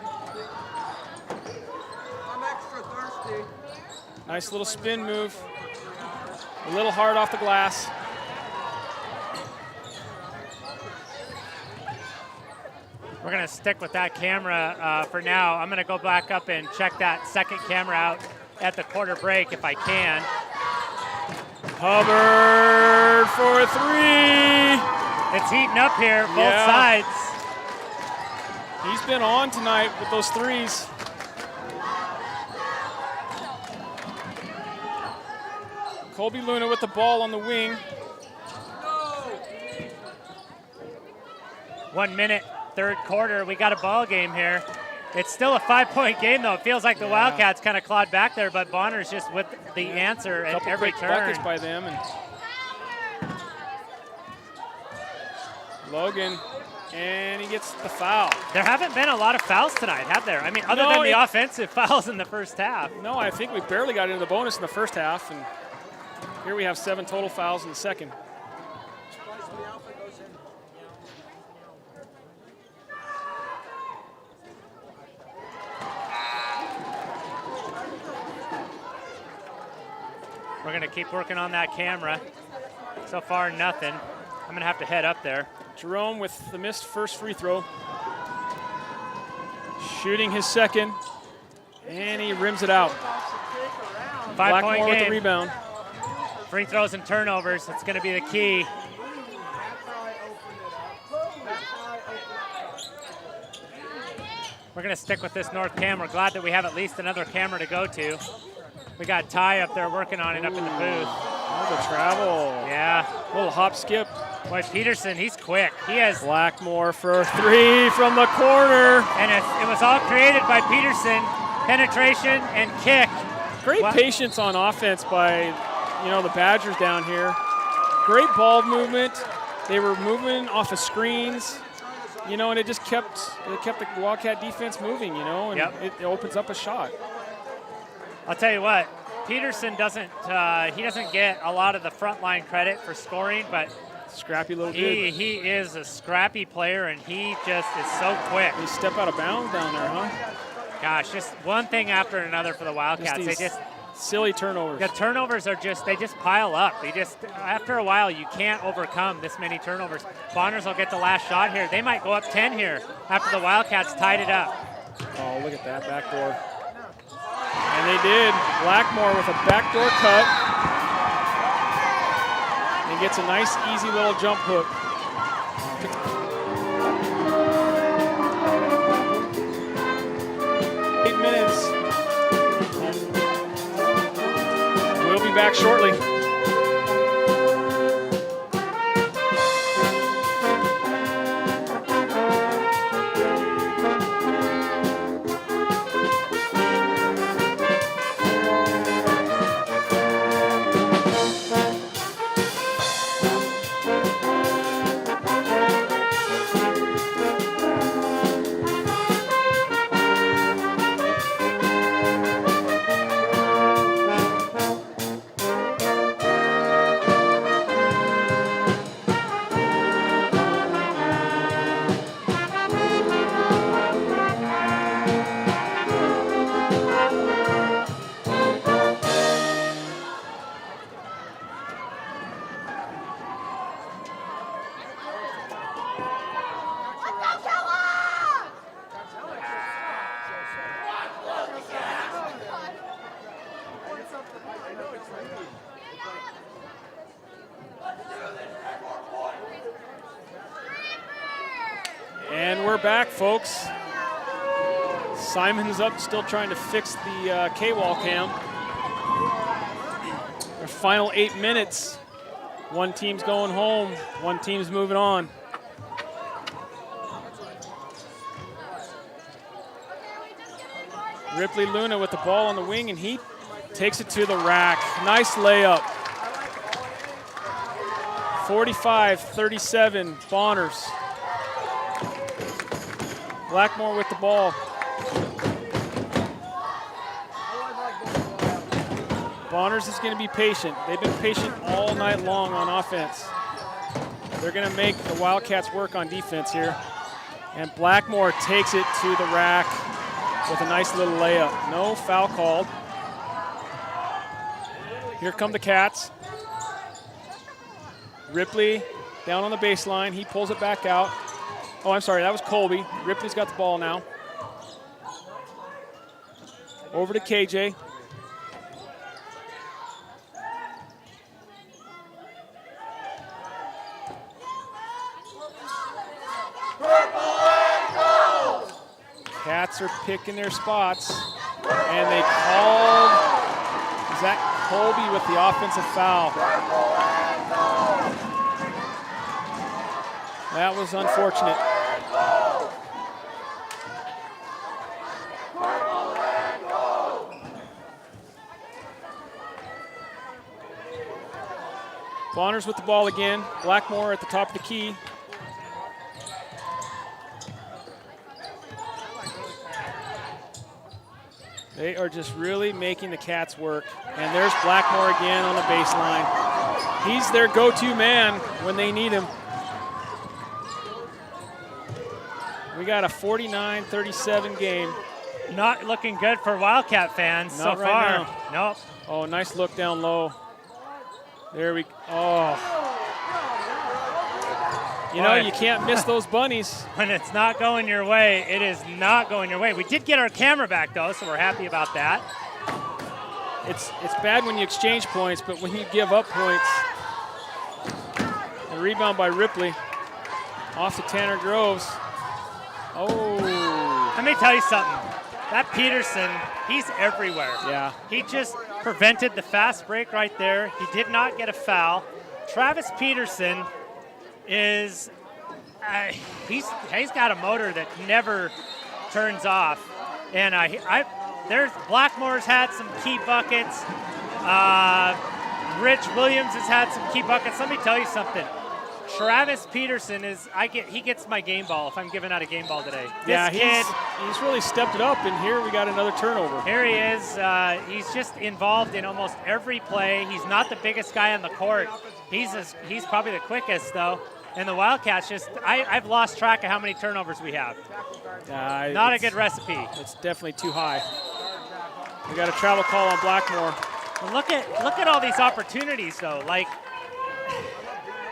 I'm extra thirsty. Nice little spin move. A little hard off the glass. We're going to stick with that camera for now. I'm going to go back up and check that second camera out at the quarter break if I can. Hubbard for 3. It's heating up here, both Yeah. sides. He's been on tonight with those threes. Colby Luna with the ball on the wing. 1 minute, third quarter. We got a ball game here. It's still a 5-point game, though. It feels like the Wildcats kind of clawed back there, but Bonner's just with the answer A at couple every quick turn. buckets by them. And Logan, and he gets the foul. There haven't been a lot of fouls tonight, have there? I mean, other No, than the offensive fouls in the first half. No, I think we barely got into the bonus in the first half, and here we have 7 total fouls in the second. We're going to keep working on that camera. So far, nothing. I'm going to have to head up there. Jerome with the missed first free throw. Shooting his second, and he rims it out. 5-point Blackmore with the game. rebound. Free throws and turnovers. That's going to be the key. We're going to stick with this north cam. We're glad that we have at least another camera to go to. We got Ty up there working on it up in the booth. Oh, the travel. Yeah. Little hop skip. Boy, Peterson, he's quick. He has, Blackmore for 3 from the corner. and it was all created by Peterson. Penetration and kick. Great Wow. patience on offense by, the Badgers down here. Great ball movement. They were moving off of screens, and it just kept the Wildcat defense moving, and Yep. it opens up a shot. I'll tell you what, Peterson doesn't get a lot of the front line credit for scoring, but Scrappy little dude. He is a scrappy player, and he just is so quick. He step out of bounds down there, huh? Gosh, just one thing after another for the Wildcats. They just silly turnovers. the turnovers are they just pile up. They just after a while you can't overcome this many turnovers. Bonners will get the last shot here. They might go up 10 here after the Wildcats tied it up. Oh, look at that backdoor. And they did. Blackmore with a backdoor cut. And gets a nice, easy little jump hook. 8 minutes. We'll be back shortly. And we're back, folks. Simon's up, still trying to fix the K-wall cam. Our final 8 minutes. One team's going home, one team's moving on. Ripley Luna with the ball on the wing, and he takes it to the rack. Nice layup. 45-37, Bonners. Blackmore with the ball. Bonners is going to be patient. They've been patient all night long on offense. They're going to make the Wildcats work on defense here. And Blackmore takes it to the rack with a nice little layup. No foul called. Here come the Cats. Ripley down on the baseline. He pulls it back out. Oh, I'm sorry, that was Colby. Ripley's got the ball now. Over to KJ. Cats are picking their spots. And they called Zach Colby with the offensive foul. That was unfortunate. Bonners with the ball again. Blackmore at the top of the key. They are just really making the Cats work. And there's Blackmore again on the baseline. He's their go-to man when they need him. We got a 49-37 game. Not looking good for Wildcat fans Not so right far. now. Nope. Oh, nice look down low. There we go. Oh. You know, you can't miss those bunnies. When it's not going your way, it is not going your way. We did get our camera back, though, so we're happy about that. It's bad when you exchange points, but when you give up points. A rebound by Ripley. Off to Tanner Groves. Oh. Let me tell you something. That Peterson, he's everywhere. Yeah. He just prevented the fast break right there. He did not get a foul. Travis Peterson is, he's got a motor that never turns off. And there's Blackmore's had some key buckets. Rich Williams has had some key buckets. Let me tell you something. Travis Peterson he gets my game ball if I'm giving out a game ball today. Yeah, This kid, he's really stepped it up, and here we got another turnover. here he is. He's just involved in almost every play. He's not the biggest guy on the court. He's probably the quickest though. And the Wildcats I've lost track of how many turnovers we have. Not a good recipe. It's definitely too high. We got a travel call on Blackmore. And look at all these opportunities though. Like,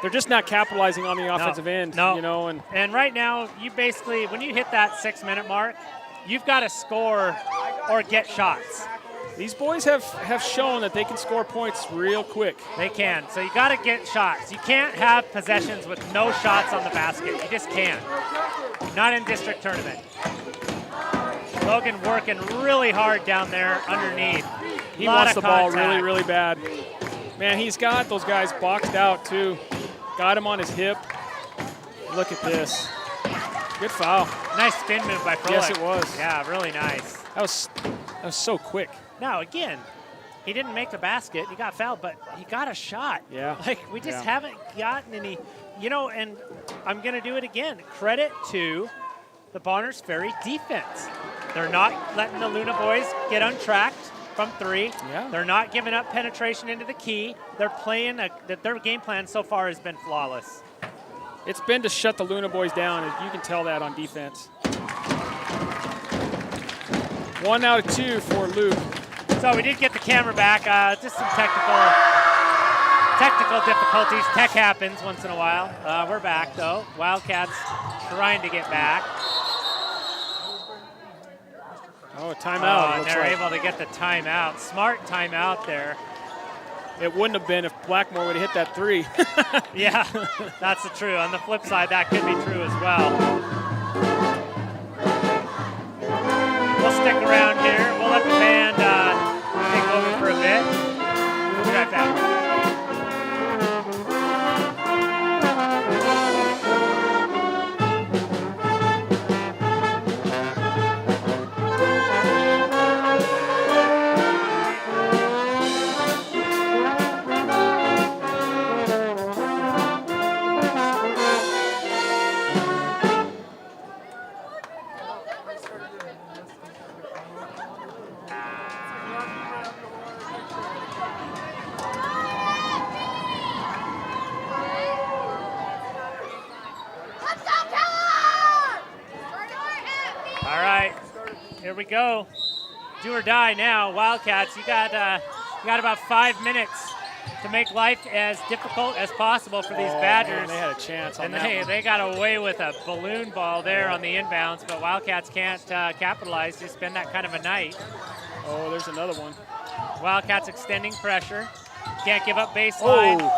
they're just not capitalizing on the offensive end. No. You know, and right now, you basically, when you hit that 6-minute mark, you've got to score or get shots. these boys have shown that they can score points real quick. They can. So you got to get shots. You can't have possessions with no shots on the basket. You just can't. Not in district tournament. Logan working really hard down there underneath. He wants the ball really, really bad. Man, he's got those guys boxed out too. Got him on his hip. Look at this. Good foul. Nice spin move by Froelich. Yes, it was. Yeah, really nice. That was so quick. Now, again, he didn't make the basket. He got fouled, but he got a shot. Yeah. Like, we just haven't gotten any, and I'm going to do it again. Credit to the Bonners Ferry defense. They're not letting the Luna boys get untracked from three. Yeah. They're not giving up penetration into the key. They're playing, their game plan so far has been flawless. It's been to shut the Luna boys down, and you can tell that on defense. 1 out of 2 for Luke. So we did get the camera back. Just some technical difficulties. Tech happens once in a while. We're back, though. Wildcats trying to get back. Oh, a timeout. And they're able to get the timeout. Smart timeout there. It wouldn't have been if Blackmore would have hit that 3. Yeah, that's the true. On the flip side, that could be true as well. We'll stick around here. We'll let the band take over for a bit. We'll be right back. Here we go. Do or die now. Wildcats, you got about 5 minutes to make life as difficult as possible for these Badgers. Man, they had a chance on and that they got away with a balloon ball there on the inbounds, but Wildcats can't capitalize. It's been that kind of a night. Oh, there's another one. Wildcats extending pressure. Can't give up baseline. Oh.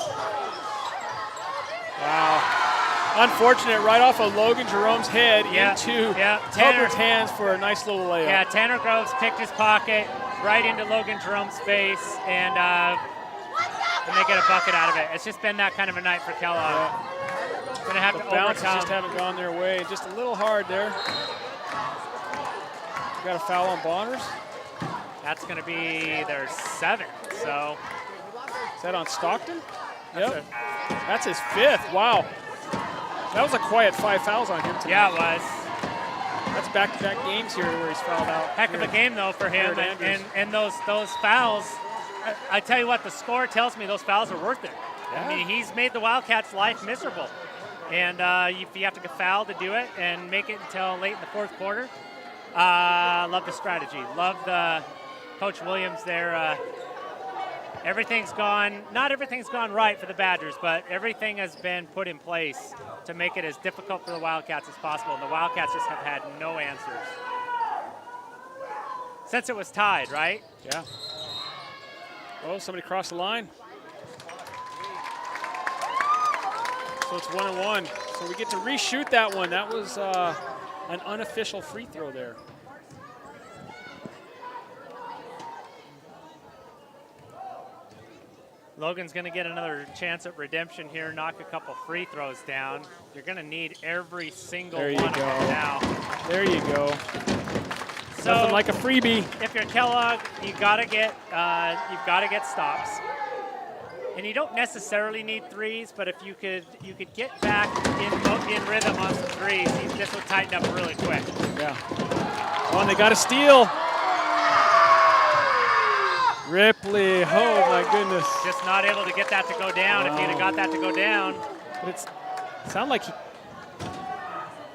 Wow. Unfortunate, right off of Logan Jerome's head into Hubbard's hands for a nice little layup. Yeah, Tanner Groves picked his pocket right into Logan Jerome's face, and they get a bucket out of it. It's just been that kind of a night for Kellogg. Yeah. Gonna have to bounces overcome. just haven't gone their way. Just a little hard there. Got a foul on Bonners. That's gonna be their 7th. So is that on Stockton? Yep. That's his 5th. Wow. That was a quiet 5 fouls on him tonight. Yeah, it was. That's back-to-back games here where he's fouled out. Heck of a game, though, for him. And those fouls, I tell you what, the score tells me those fouls are worth it. Yeah. I mean, he's made the Wildcats' life miserable. And if you have to get fouled to do it and make it until late in the 4th quarter, love the strategy. Love the Coach Williams there. Not everything's gone right for the Badgers, but everything has been put in place to make it as difficult for the Wildcats as possible. And the Wildcats just have had no answers. Since it was tied, right? Yeah. Oh, somebody crossed the line. So it's 1-1. So we get to reshoot that one. That was an unofficial free throw there. Logan's going to get another chance at redemption here, knock a couple free throws down. You're going to need every single one of them now. There you go. So nothing like a freebie. If you're Kellogg, you've got to get stops. And you don't necessarily need threes, but if you could get back in rhythm on some threes, this would tighten up really quick. Yeah. Oh, and they got a steal. Ripley, oh my goodness. Just not able to get that to go down. If he'd have got that to go down. But it sounded like he,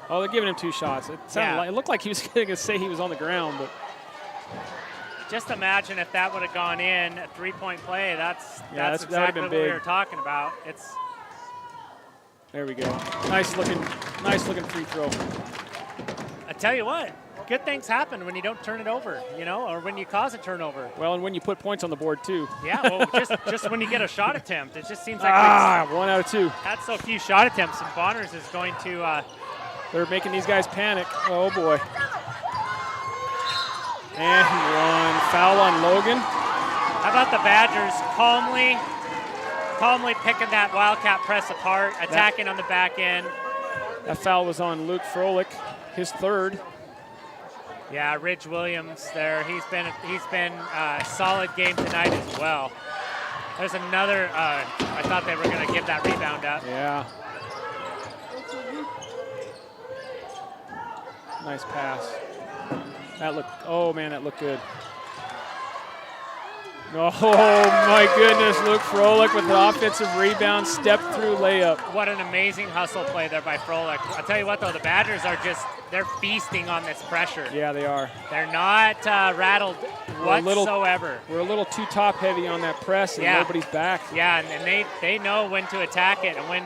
oh, they're giving him 2 shots. It sounded like, it looked like he was going to say he was on the ground, but. Just imagine if that would have gone in, a 3-point play. That's exactly what we were talking about. There we go. Nice looking free throw. I tell you what, good things happen when you don't turn it over, or when you cause a turnover. Well, and when you put points on the board too. Yeah, well, just when you get a shot attempt, it just seems like 1 out of 2. Had so few shot attempts, and Bonners is going to. They're making these guys panic. Oh boy. And 1 foul on Logan. How about the Badgers calmly picking that Wildcat press apart, attacking on the back end. That foul was on Luke Froelich, his 3rd. Yeah, Ridge Williams there. He's been a solid game tonight as well. There's another. I thought they were going to give that rebound up. Yeah. Nice pass. That looked good. Oh my goodness, Luke Froelich with the offensive rebound, step through layup. What an amazing hustle play there by Froelich. I'll tell you what though, the Badgers they're feasting on this pressure. Yeah, they are. They're not rattled whatsoever. We're a little too top heavy on that press and nobody's back. Yeah, and they know when to attack it, and when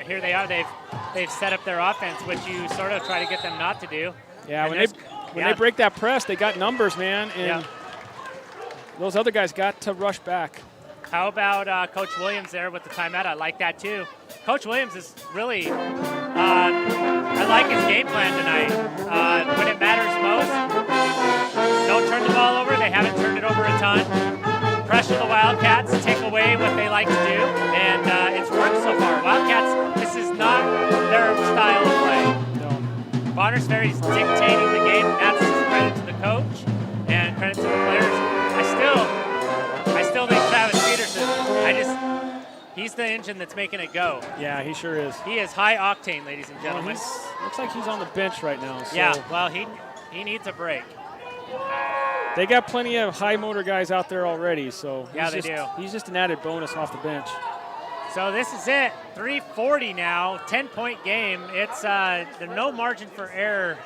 here they are, they've set up their offense, which you sort of try to get them not to do. Yeah, when they break that press, they got numbers, man, and those other guys got to rush back. How about Coach Williams there with the timeout? I like that too. Coach Williams is really, I like his game plan tonight. When it matters most, don't turn the ball over. They haven't turned it over a ton. Pressure the Wildcats, take away what they like to do, and it's worked so far. Wildcats, this is not their style of play. No. Bonners Ferry's dictating the game. That's credit to the coach and credit to the players. I still think Travis Peterson, he's the engine that's making it go. Yeah, he sure is. He is high octane, ladies and gentlemen. Looks like he's on the bench right now. So. Yeah, well, he needs a break. They got plenty of high motor guys out there already, so they do. He's just an added bonus off the bench. So this is it, 3:40 now, 10-point game. It's there's no margin for error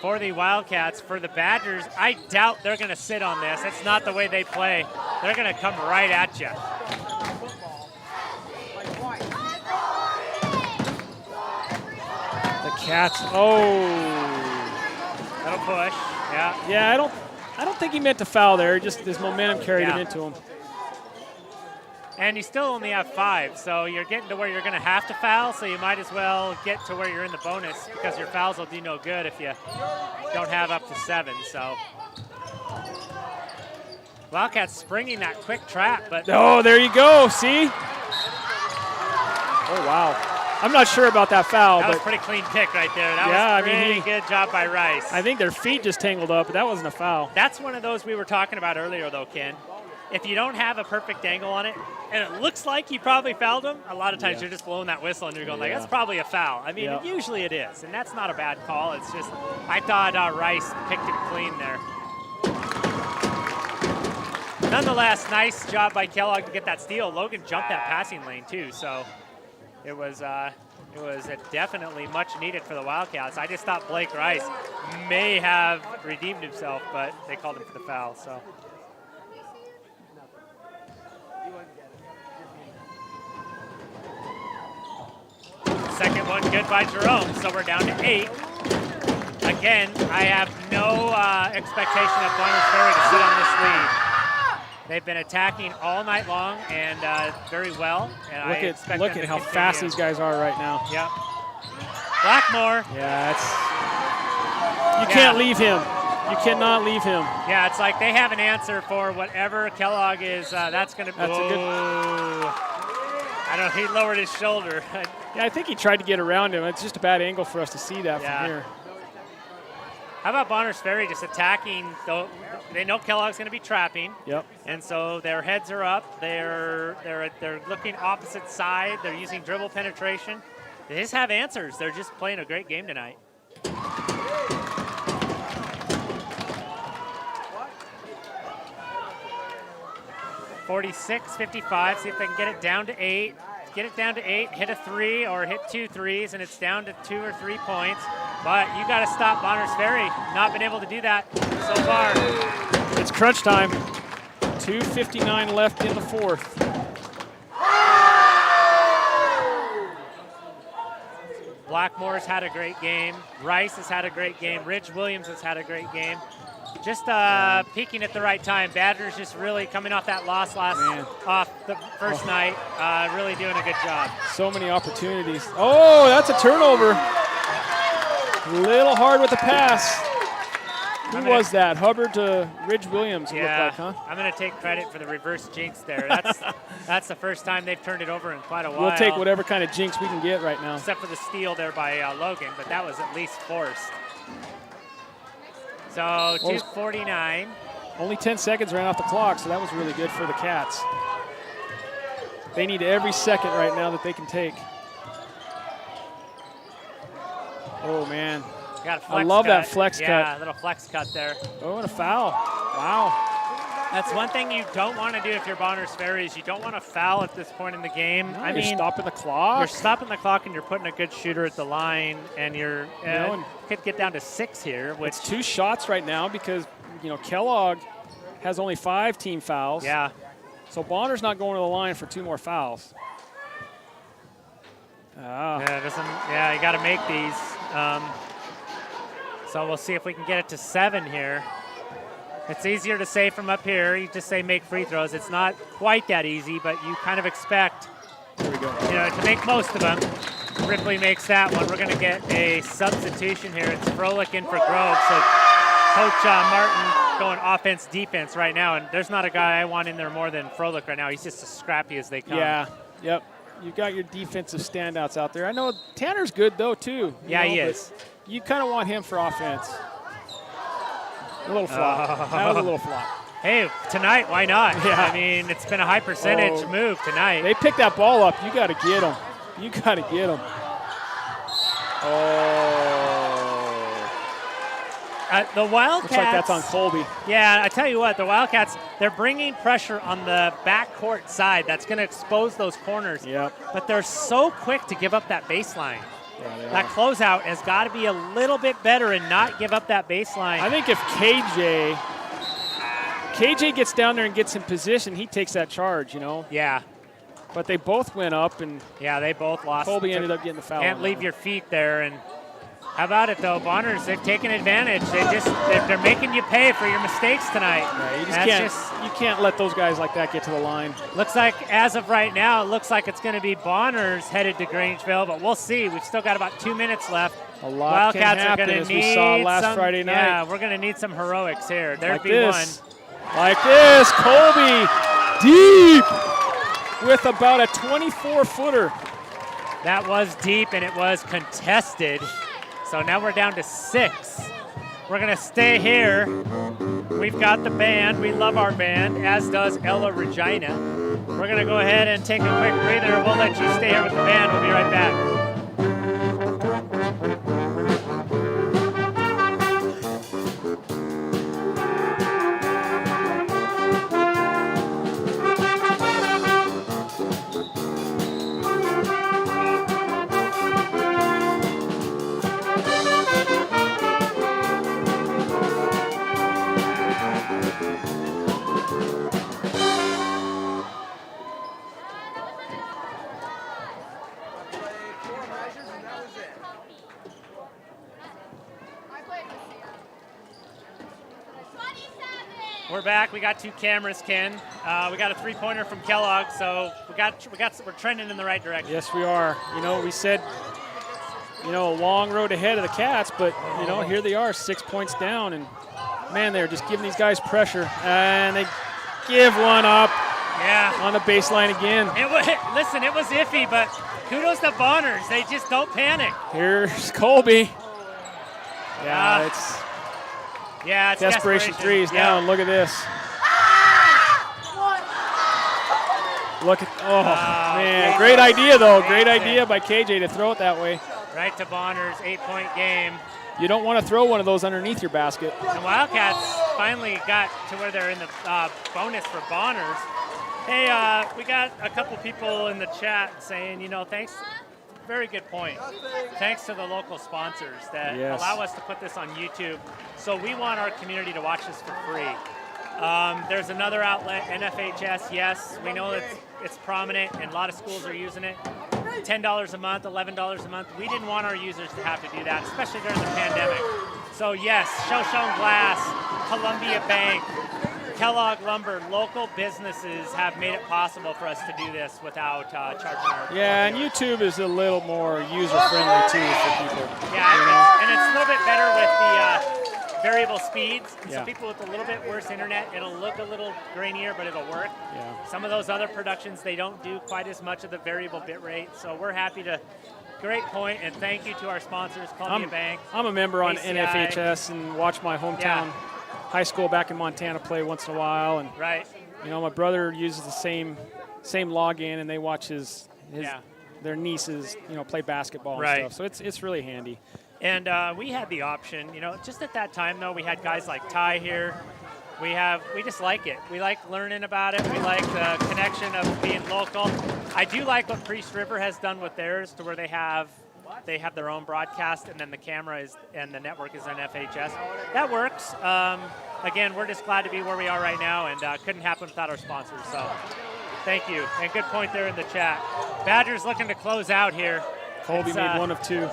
for the Wildcats. For the Badgers, I doubt they're going to sit on this. That's not the way they play. They're going to come right at you. The Cats, That'll push, yeah. Yeah, I don't think he meant to foul there. Just his momentum carried him into him. And you still only have 5, so you're getting to where you're going to have to foul, so you might as well get to where you're in the bonus, because your fouls will do no good if you don't have up to 7. So Wildcats springing that quick trap, but there you go. See? Oh wow! I'm not sure about that foul, that was but a pretty clean pick right there. That was pretty good job by Rice. I think their feet just tangled up, but that wasn't a foul. That's one of those we were talking about earlier, though, Ken. If you don't have a perfect angle on it, and it looks like you probably fouled him, a lot of times you're just blowing that whistle and you're going like, that's probably a foul. I mean, usually it is, and that's not a bad call. It's just, I thought Rice picked it clean there. Nonetheless, nice job by Kellogg to get that steal. Logan jumped that passing lane too, so it was definitely much needed for the Wildcats. I just thought Blake Rice may have redeemed himself, but they called him for the foul. So. Second one good by Jerome, so we're down to 8. Again, I have no expectation of Bonners Ferry to sit on this lead. They've been attacking all night long and very well. And look at how fast these guys are right now. Yep. Blackmore. Yeah, you can't leave him. You cannot leave him. Yeah, it's like they have an answer for whatever Kellogg is. That's going to be. I don't know, he lowered his shoulder. Yeah, I think he tried to get around him. It's just a bad angle for us to see that from here. How about Bonners Ferry just attacking? They know Kellogg's going to be trapping. Yep. And so their heads are up. They're looking opposite side. They're using dribble penetration. They just have answers. They're just playing a great game tonight. 46-55. See if they can get it down to 8. Get it down to 8, hit a 3 or hit 2 threes, and it's down to 2 or 3 points. But you got to stop Bonners Ferry. Not been able to do that so far. It's crunch time. 2:59 left in the fourth. Blackmore's had a great game. Rice has had a great game. Rich Williams has had a great game. Just peaking at the right time. Badgers just really coming off that loss off the first night. Really doing a good job. So many opportunities. Oh, that's a turnover. Little hard with the pass. Who was that? Hubbard to Ridge Williams, it looked like, huh? I'm going to take credit for the reverse jinx there. That's the first time they've turned it over in quite a while. We'll take whatever kind of jinx we can get right now. Except for the steal there by Logan, but that was at least forced. So 2:49. Only 10 seconds ran off the clock, so that was really good for the Cats. They need every second right now that they can take. Oh, man. I love that flex cut. Yeah, a little flex cut there. Oh, and a foul. Wow. That's one thing you don't want to do if you're Bonners Ferry is you don't want to foul at this point in the game. No, you're stopping the clock. You're stopping the clock and you're putting a good shooter at the line, and you're could get down to 6 here. Which it's 2 shots right now because Kellogg has only 5 team fouls. Yeah. So Bonner's not going to the line for 2 more fouls. Yeah, you got to make these. So we'll see if we can get it to 7 here. It's easier to say from up here. You just say make free throws. It's not quite that easy, but you kind of expect to make most of them. Ripley makes that one. We're going to get a substitution here. It's Froelich in for Grove. So Coach Martin going offense-defense right now, and there's not a guy I want in there more than Froelich right now. He's just as scrappy as they come. Yeah, yep. You've got your defensive standouts out there. I know Tanner's good, though, too. He is. You kind of want him for offense. A little flop. That was a little flop. Hey, tonight, why not? Yeah. I mean, it's been a high percentage move tonight. They picked that ball up. You got to get them. You got to get them. The Wildcats. Looks like that's on Colby. Yeah, I tell you what, the Wildcats, they're bringing pressure on the backcourt side. That's going to expose those corners. Yep. But they're so quick to give up that baseline. Yeah, that closeout has got to be a little bit better and not give up that baseline. I think if KJ gets down there and gets in position, he takes that charge, Yeah. But they both went up, and they both lost. Colby ended up getting the foul. Can't leave your feet there. And how about it, though? Bonners, they've taken advantage. They're making you pay for your mistakes tonight. Yeah, you can't let those guys like that get to the line. Looks like, as of right now, it looks like it's going to be Bonners headed to Grangeville, but we'll see. We've still got about 2 minutes left. A lot Wildcats can happen, are going as to we need saw last Friday night. Yeah, we're going to need some heroics here. There'd like be this. one. Like this, Colby, deep, with about a 24-footer. That was deep, and it was contested. So now we're down to 6. We're going to stay here. We've got the band. We love our band, as does Ella Regina. We're going to go ahead and take a quick breather. We'll let you stay here with the band. We'll be right back. We're back. We got 2 cameras, Ken. We got a 3-pointer from Kellogg, so we're trending in the right direction. Yes, we are. We said, a long road ahead of the Cats, but here they are, 6 points down, and man, they're just giving these guys pressure, and they give one up. Yeah. On the baseline again. Listen, it was iffy, but kudos to Bonners. They just don't panic. Here's Colby. Yeah, Yeah, it's Desperation threes Yeah. now, and look at this. Look at, man, KJ. great idea though. Great That's idea it. by KJ to throw it that way. Right to Bonner's 8-point game. You don't want to throw one of those underneath your basket. The Wildcats finally got to where they're in the bonus for Bonner's. Hey, we got a couple people in the chat saying, thanks. Very good point. Thanks to the local sponsors that Yes. allow us to put this on YouTube. So we want our community to watch this for free. There's another outlet, NFHS. Yes, we know that it's prominent and a lot of schools are using it. $10 a month, $11 a month. We didn't want our users to have to do that, especially during the pandemic. So yes, Shoshone Glass, Columbia Bank, Kellogg Lumber, local businesses have made it possible for us to do this without charging our. Yeah, and YouTube is a little more user-friendly too for people. Yeah, and it's a little bit better with the variable speeds. And Yeah. So people with a little bit worse internet, it'll look a little grainier, but it'll work. Yeah. Some of those other productions, they don't do quite as much of the variable bit rate. So we're happy to. Great point, and thank you to our sponsors, Columbia Bank. I'm a member on ACI. NFHS and watch my hometown high school back in Montana play once in a while. And Right. my brother uses the same login, and they watch their nieces, play basketball and Right. stuff. So it's really handy. And we had the option, just at that time though, we had guys like Ty here. We just like it. We like learning about it. We like the connection of being local. I do like what Priest River has done with theirs, to where they have their own broadcast, and then the camera and the network is on FHS. That works. Again, we're just glad to be where we are right now, and couldn't happen without our sponsors. So thank you, and good point there in the chat. Badgers looking to close out here. Colby made one of two.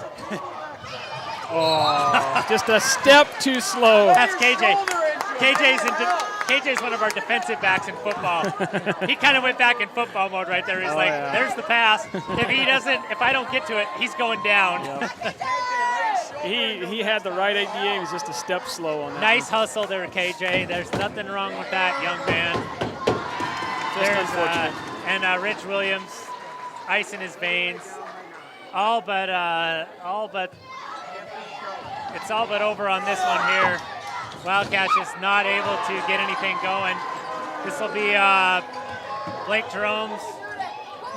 Just a step too slow. That's KJ. KJ's one of our defensive backs in football. He kind of went back in football mode right there. He's there's the pass. If I don't get to it, he's going down. Yep. He had the right idea. He was just a step slow on that. Nice hustle there, KJ. There's nothing wrong with that, young man. Just unfortunate. And Rich Williams, ice in his veins. All but it's all but over on this one here. Wildcats just not able to get anything going. This will be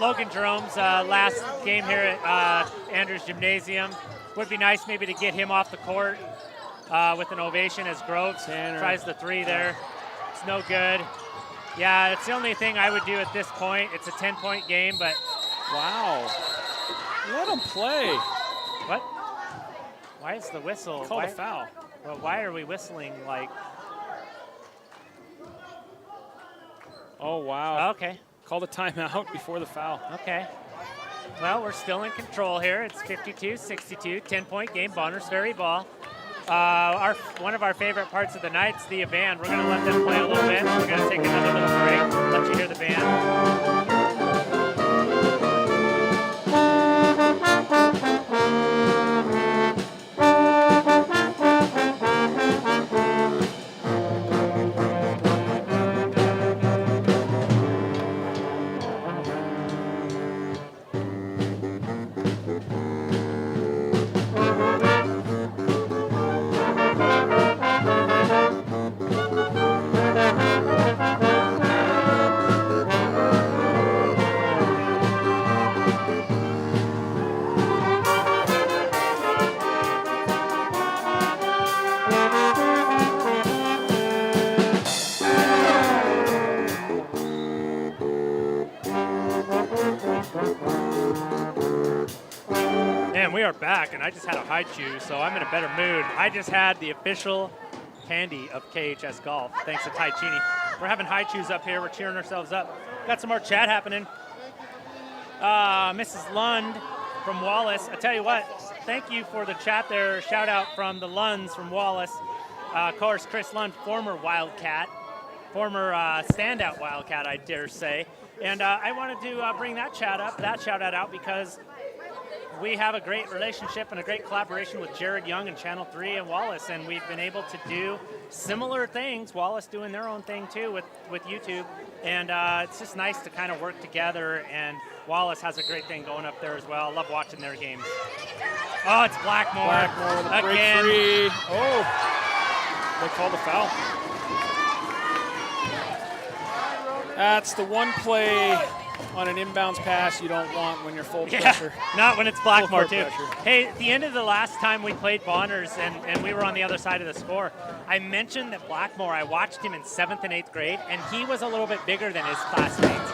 Logan Jerome's last game here at Andrews Gymnasium. Would be nice maybe to get him off the court with an ovation as Groves tries the three there. It's no good. Yeah, it's the only thing I would do at this point. It's a 10-point game, but wow. Let him play. What? Why is the whistle? Called a foul. Well, why are we whistling like? Oh, wow. Okay. Called a timeout before the foul. Okay. Well, we're still in control here. It's 52-62, 10-point game. Bonner's Ferry ball. One of our favorite parts of the night is the band. We're going to let them play a little bit. We're going to take another little break. Let you hear the band. And we are back, and I just had a high chew, so I'm in a better mood. I just had the official candy of KHS Golf, thanks to Tai Chini. We're having high chews up here. We're cheering ourselves up. Got some more chat happening. Mrs. Lund from Wallace. I tell you what, thank you for the chat there. Shout out from the Lunds from Wallace. Of course, Chris Lund, former Wildcat, former standout Wildcat, I dare say. And I wanted to bring that shout out because we have a great relationship and a great collaboration with Jared Young and Channel 3 and Wallace, and we've been able to do similar things. Wallace doing their own thing too with YouTube, and it's just nice to kind of work together, and Wallace has a great thing going up there as well. I love watching their games. Oh, it's Blackmore. Blackmore with a break again. free. Oh. They called a foul. That's the one play on an inbounds pass you don't want when you're full pressure. Not when it's Blackmore, Full too. court pressure. Hey, at the end of the last time we played Bonners and we were on the other side of the score, I mentioned that Blackmore, I watched him in 7th and 8th grade, and he was a little bit bigger than his classmates.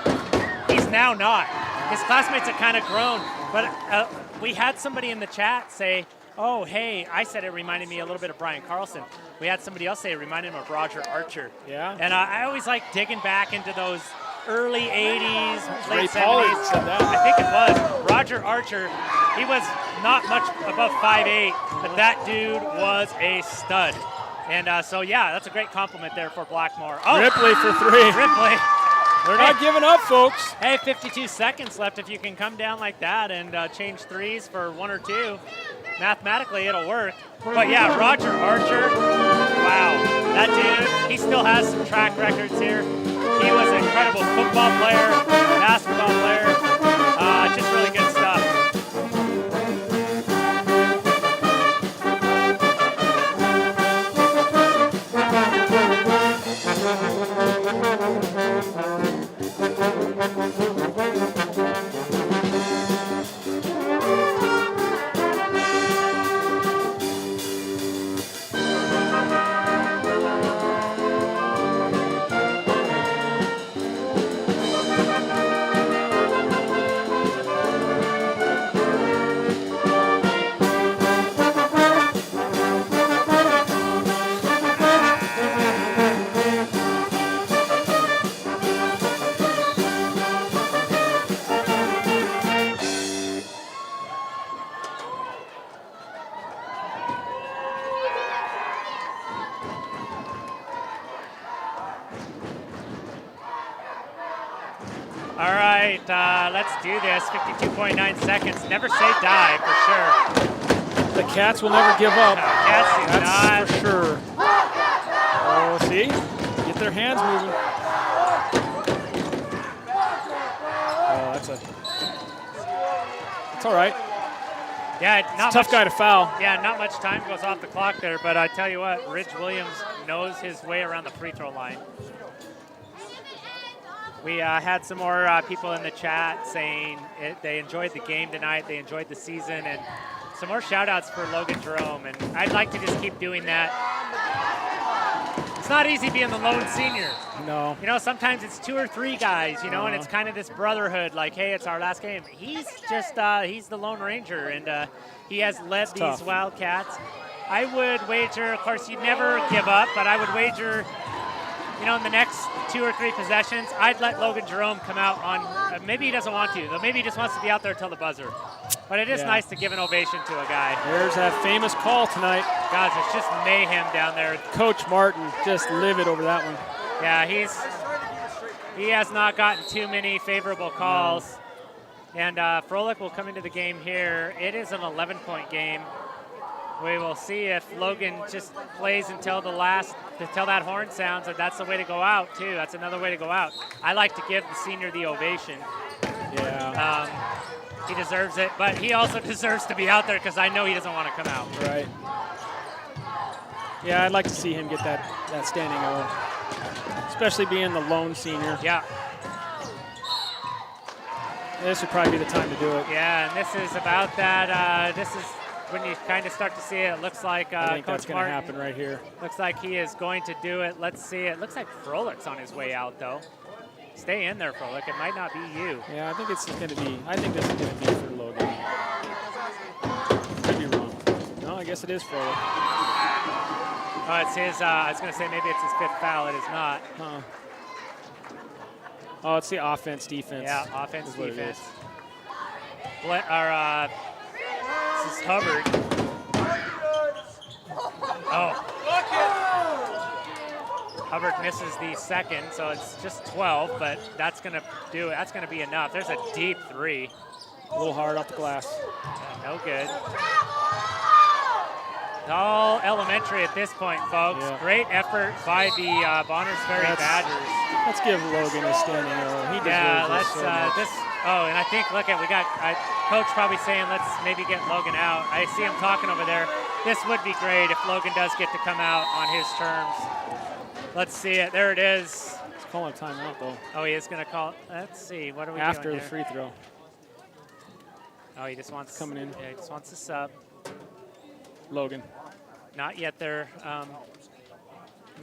He's now not. His classmates have kind of grown, but we had somebody in the chat say, oh, hey, I said it reminded me a little bit of Brian Carlson. We had somebody else say it reminded him of Roger Archer. Yeah. And I always like digging back into those early 80s, late Ray 70s. Pollard said that. I think it was. Roger Archer, he was not much above 5'8", but that dude was a stud. And so, yeah, that's a great compliment there for Blackmore. Oh, Ripley for 3. Ripley. They're not giving up, folks. Hey, 52 seconds left. If you can come down like that and change threes for 1 or 2, mathematically it'll work. But yeah, Roger Archer, wow, that dude, he still has some track records here. He was an incredible football player, basketball player, just really good stuff. All right, let's do this. 52.9 seconds. Never say die, for sure. The Cats will never give up. Cats do That's not. for sure. Oh, see? Get their hands moving. Oh, that's all right. Yeah, not Tough much, guy to foul. Yeah, not much time goes off the clock there, but I tell you what, Ridge Williams knows his way around the free throw line. We had some more people in the chat saying they enjoyed the game tonight, they enjoyed the season, and some more shout-outs for Logan Jerome, and I'd like to just keep doing that. It's not easy being the lone senior. No. You know, sometimes it's 2 or 3 guys, you know, and it's kind of this brotherhood, like, hey, it's our last game. He's just, he's the Lone Ranger, and he has led these tough. Wildcats. I would wager, of course, you never give up, but I would wager, you know, in the next 2 or 3 possessions, I'd let Logan Jerome come out on, maybe he doesn't want to, though maybe he just wants to be out there till the buzzer. But it is nice to give an ovation to a guy. There's that famous call tonight. Guys, it's just mayhem down there. Coach Martin just livid over that one. Yeah, he has not gotten too many favorable calls. No. And Froelich will come into the game here. It is an 11-point game. We will see if Logan just plays until that horn sounds, and that's the way to go out, too. That's another way to go out. I like to give the senior the ovation. Yeah. He deserves it, but he also deserves to be out there because I know he doesn't want to come out. Right. Yeah, I'd like to see him get that standing O, especially being the lone senior. Yeah. This would probably be the time to do it. Yeah, and this is about that. This is when you kind of start to see it. It looks like I think Coach that's going to happen right here. Looks like he is going to do it. Let's see. It looks like Froelich's on his way out, though. Stay in there, Froelich. It might not be you. Yeah, I think it's going to be. I think this is going to be for Logan. Could be wrong. No, I guess it is Froelich. Oh, it's his. I was going to say maybe it's his 5th foul. It is not. Huh. Oh, it's the offense, defense. Yeah, offense, defense. This is Hubbard. Oh. Hubbard misses the second, so it's just 12, but that's going to do it. That's going to be enough. There's a deep 3. A little hard off the glass. Yeah, no good. It's all elementary at this point, folks. Yeah. Great effort by the Bonners Ferry Badgers. Let's give Logan a standing O. He deserves let's so much. this. Oh, and I think we got Coach probably saying let's maybe get Logan out. I see him talking over there. this would be great if Logan does get to come out on his terms. Let's see it. There it is. He's calling a timeout, though. Oh, he is going to call. Let's see. What are we After doing the here? free throw. Oh, he just wants Coming in. Yeah, he just wants to sub. Logan. Not yet there.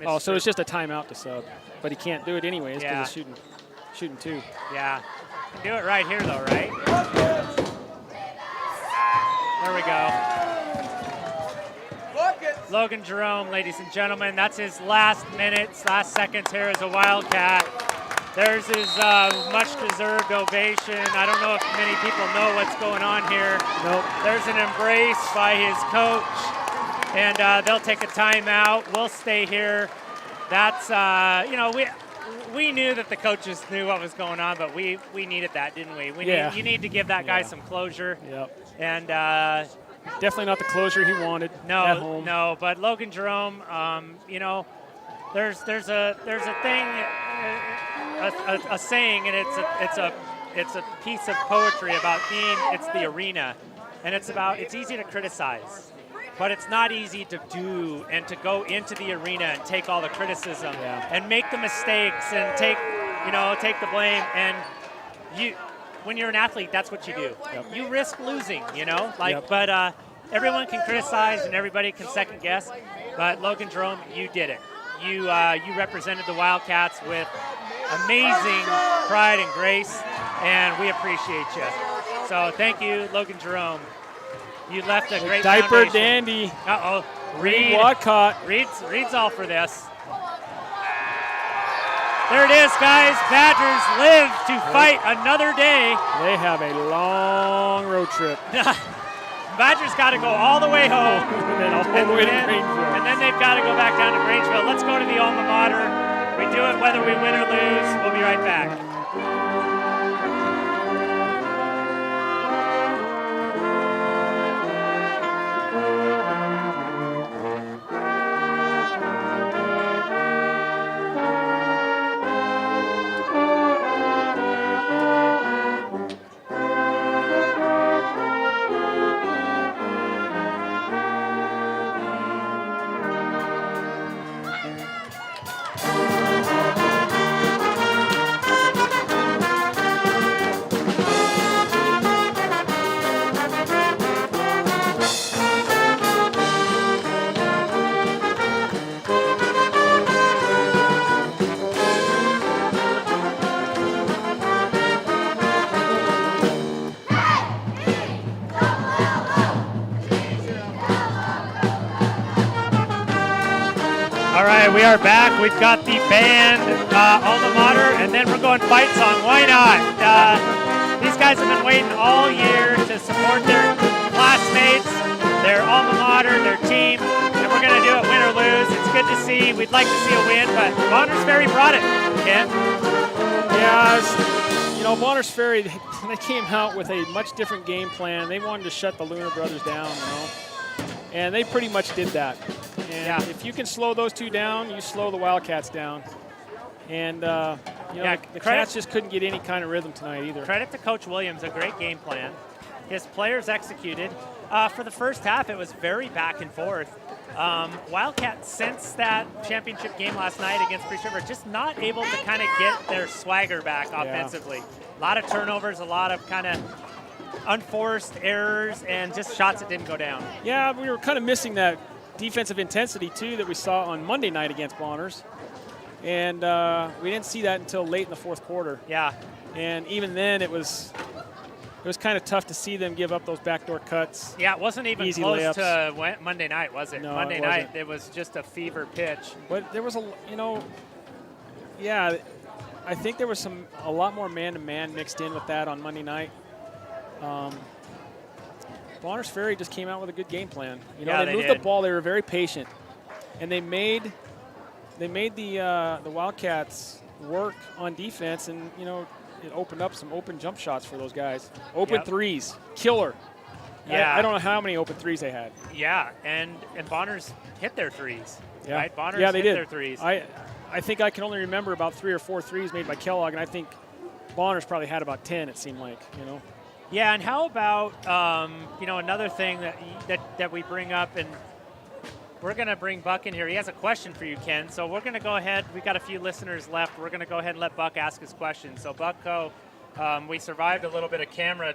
Oh, so it's just a timeout to sub. But he can't do it anyways because Yeah. he's shooting 2. Yeah. Can do it right here, though, right? There we go. Logan Jerome, ladies and gentlemen, that's his last minutes, last seconds here as a Wildcat. There's his much-deserved ovation. I don't know if many people know what's going on here. Nope. There's an embrace by his coach, and they'll take a timeout. We'll stay here. That's, we knew that the coaches knew what was going on, but we needed that, didn't we? You need to give that guy some closure. Yep. And definitely not the closure he wanted at home. No, but Logan Jerome, there's a thing, a saying, and it's a piece of poetry about it's the arena, and it's easy to criticize, but it's not easy to do and to go into the arena and take all the criticism and make the mistakes and take the blame. And when you're an athlete, that's what you do. Yep. You risk losing, but everyone can criticize and everybody can second guess. But Logan Jerome, you did it. You represented the Wildcats with amazing pride and grace, and we appreciate you. So thank you, Logan Jerome. You left a great Diaper foundation. dandy. Uh-oh. Reed Walcott. Reed's all for this. There it is, guys. Badgers live to fight another day. They have a long road trip. Badgers got to go all the way home. And then all the way to Grangeville. And then they've got to go back down to Grangeville. Let's go to the alma mater. We do it whether we win or lose. We'll be right back. All right, we are back. We've got the band alma mater, and then we're going fight song. Why not? These guys have been waiting all year to support their classmates, their alma mater, their team, and we're going to do it win or lose. It's good to see. We'd like to see a win, but Bonners Ferry brought it, Ken. Yeah, Bonners Ferry, they came out with a much different game plan. They wanted to shut the Luna brothers down, and they pretty much did that. And if you can slow those two down, you slow the Wildcats down. And the Cats just couldn't get any kind of rhythm tonight either. Credit to Coach Williams, a great game plan. His players executed. For the first half, it was very back and forth. Wildcats, since that championship game last night against Priest River, just not able to kind of get their swagger back offensively. A lot of turnovers, a lot of kind of unforced errors, and just shots that didn't go down. Yeah, we were kind of missing that defensive intensity, too, that we saw on Monday night against Bonners. And we didn't see that until late in the fourth quarter. Yeah. And even then, it was kind of tough to see them give up those backdoor cuts. Yeah, it wasn't even easy close layups. to Monday night, was it? No, Monday it night, wasn't. it was just a fever pitch. But there was I think there was a lot more man-to-man mixed in with that on Monday night. Bonners Ferry just came out with a good game plan. They moved the ball. They were very patient, and they made the Wildcats work on defense, and it opened up some open jump shots for those guys. Open threes, killer. Yeah. I don't know how many open threes they had. Yeah, and Bonners hit their threes. Yeah. Right? Bonners they hit did. their threes. I think I can only remember about 3 or 4 threes made by Kellogg, and I think Bonners probably had about 10. It seemed like. Yeah, and how about another thing that we bring up, and we're going to bring Buck in here. He has a question for you, Ken. So we're going to go ahead. We've got a few listeners left. We're going to go ahead and let Buck ask his question. So Bucko, we survived a little bit of camera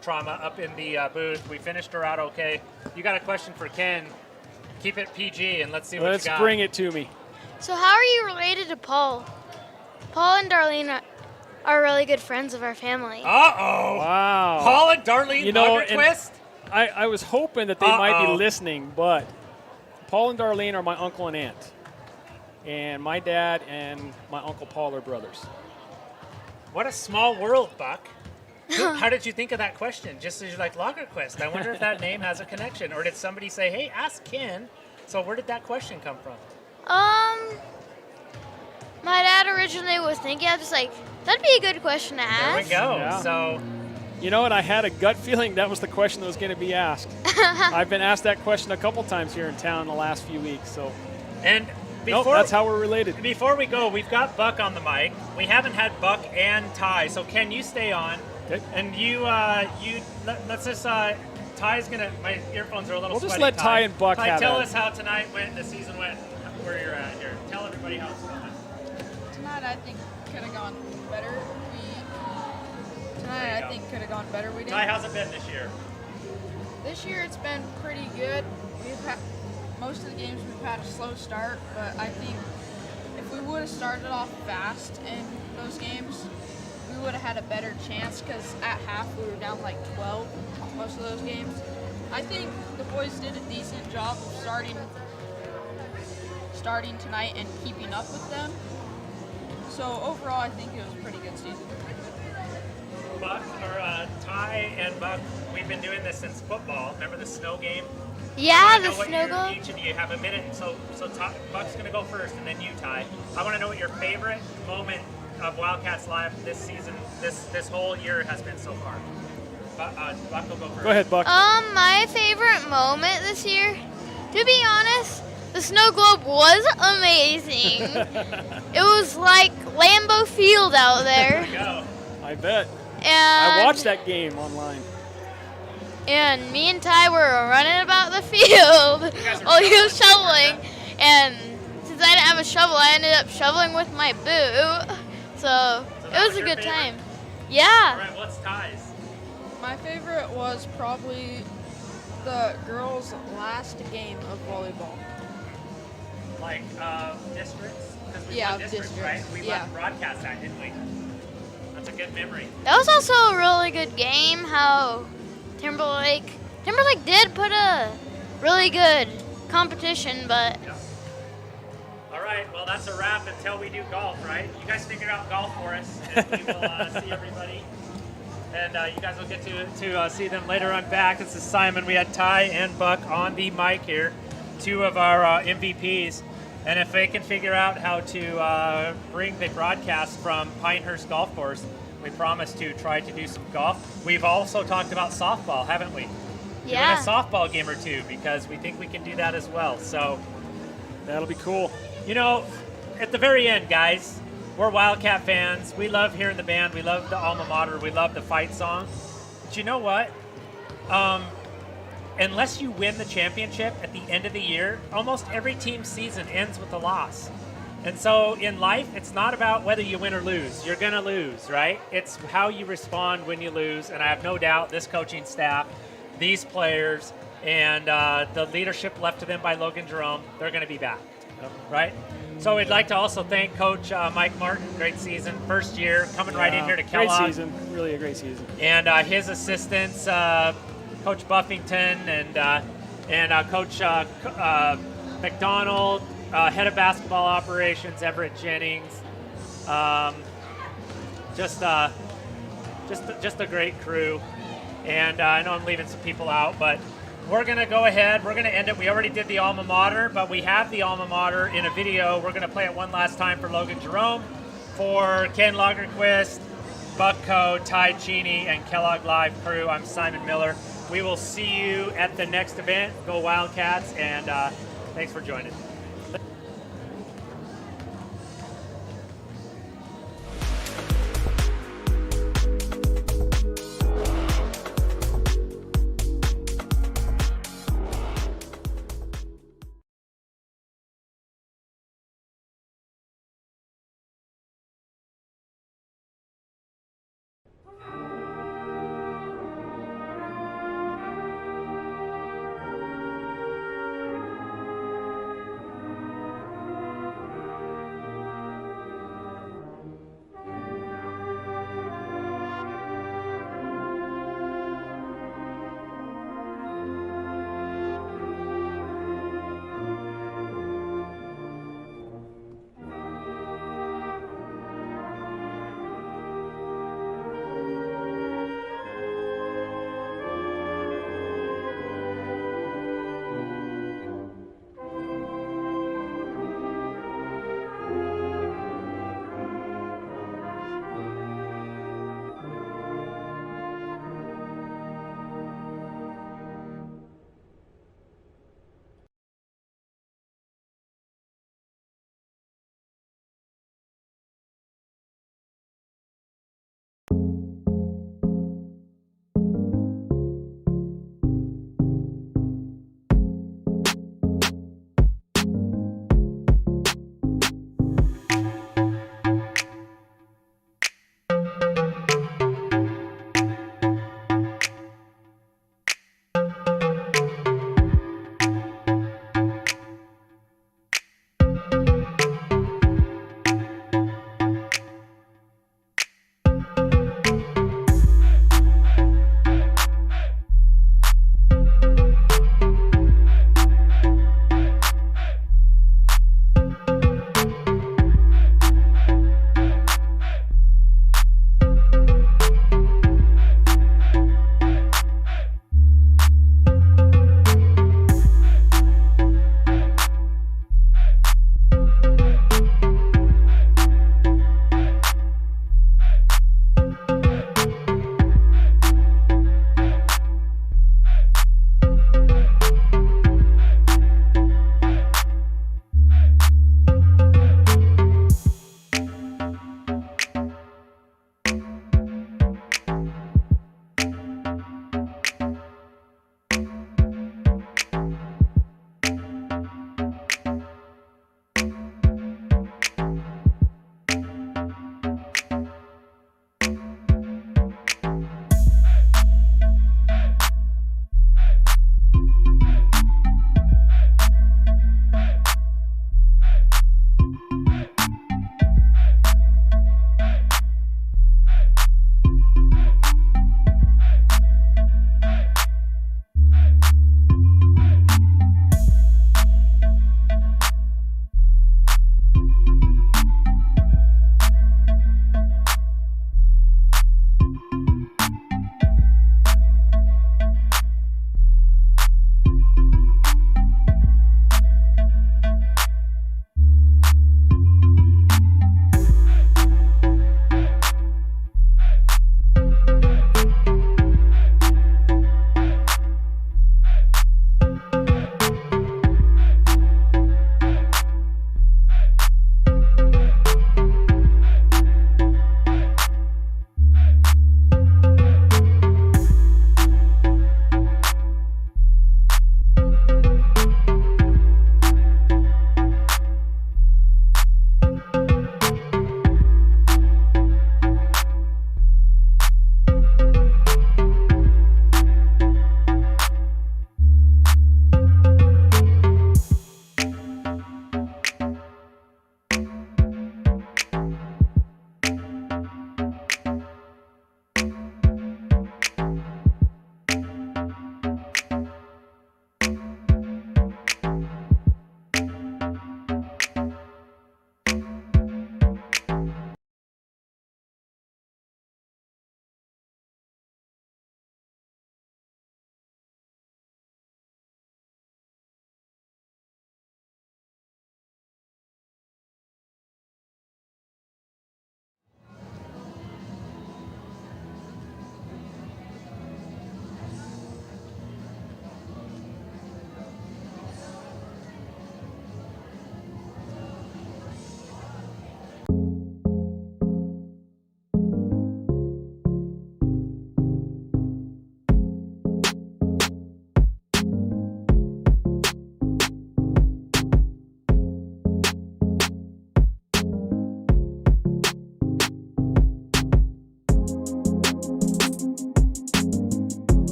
trauma up in the booth. We finished her out okay. You got a question for Ken. Keep it PG and let's see what you got. Let's bring it to me. So how are you related to Paul? Paul and Darlene are really good friends of our family. Uh-oh. Wow. Paul and Darlene and twist? I was hoping that they might be listening, but Paul and Darlene are my uncle and aunt. And my dad and my Uncle Paul are brothers. What a small world, Buck. How did you think of that question? Just as you're like, Lagerquist, I wonder if that name has a connection. Or did somebody say, hey, ask Ken? So where did that question come from? My dad originally was thinking, I was just like, that'd be a good question to There we ask. go. Yeah. So, You know what? I had a gut feeling that was the question that was going to be asked. I've been asked that question a couple times here in town in the last few weeks. So, and nope, that's how we're related. Before we go, we've got Buck on the mic. We haven't had Buck and Ty, so Ken, you stay on. Okay. And let's just, Ty's gonna, my earphones are a little We'll just sweaty. let Ty and Buck Ty, have tell it. us how tonight went, the season went, where you're at here. Tell everybody how it's going. Tonight I think could have gone better. Tonight I think could have gone better. We didn't. Ty, how's it been this year? This year it's been pretty good. We've had most of the games we've had a slow start, but I think if we would have started off fast in those games, we would have had a better chance because at half we were down like 12 most of those games. I think the boys did a decent job of starting tonight and keeping up with them. So overall, I think it was a pretty good season. Buck, or Ty and Buck, we've been doing this since football. Remember the snow game? Yeah, I the know what snow globe. each of you have a minute, so Buck's gonna go first, and then you, Ty. I want to know what your favorite moment of Wildcats Live this season, this whole year has been so far. Buck will go first. Go ahead, Buck. My favorite moment this year, to be honest, the snow globe was amazing. It was like Lambeau Field out there. Go. I bet. And I watched that game online. And me and Ty were running about the field while he was shoveling. And since I didn't have a shovel, I ended up shoveling with my boot. So it was a good time. All Yeah. right, what's Ty's? My favorite was probably the girls' last game of volleyball. Like districts? 'Cause we Yeah, won districts, right? districts, We yeah. left broadcast that, didn't we? That's a good memory. That was also a really good game. How Timberlake did put a really good competition, but Yeah. All right, well, that's a wrap until we do golf, right? You guys figure out golf for us, and we will see everybody. And you guys will get to see them later on back. This is Simon. We had Ty and Buck on the mic here, two of our MVPs. And if they can figure out how to bring the broadcast from Pinehurst Golf Course, we promise to try to do some golf. We've also talked about softball, haven't we? yeah. Doing a softball game or two because we think we can do that as well. So, That'll be cool. you know, at the very end, guys, we're Wildcat fans. We love hearing the band. We love the alma mater. We love the fight song. But you know what? Unless you win the championship at the end of the year, almost every team's season ends with a loss. And so in life, it's not about whether you win or lose. You're going to lose, right? It's how you respond when you lose. And I have no doubt this coaching staff, these players, and the leadership left to them by Logan Jerome, they're going to be back, right? So we'd like to also thank Coach Mike Martin. Great season, first year, coming right in here to Kellogg. Great season. Really a great season. And his assistants, Coach Buffington and Coach McDonald, head of basketball operations, Everett Jennings. Just a great crew. And I know I'm leaving some people out, but we're going to go ahead. We're going to end it. We already did the alma mater, but we have the alma mater in a video. We're going to play it one last time for Logan Jerome, for Ken Lagerquist, Buckco, Ty Cheney, and Kellogg Live crew. I'm Simon Miller. We will see you at the next event. Go Wildcats, and thanks for joining.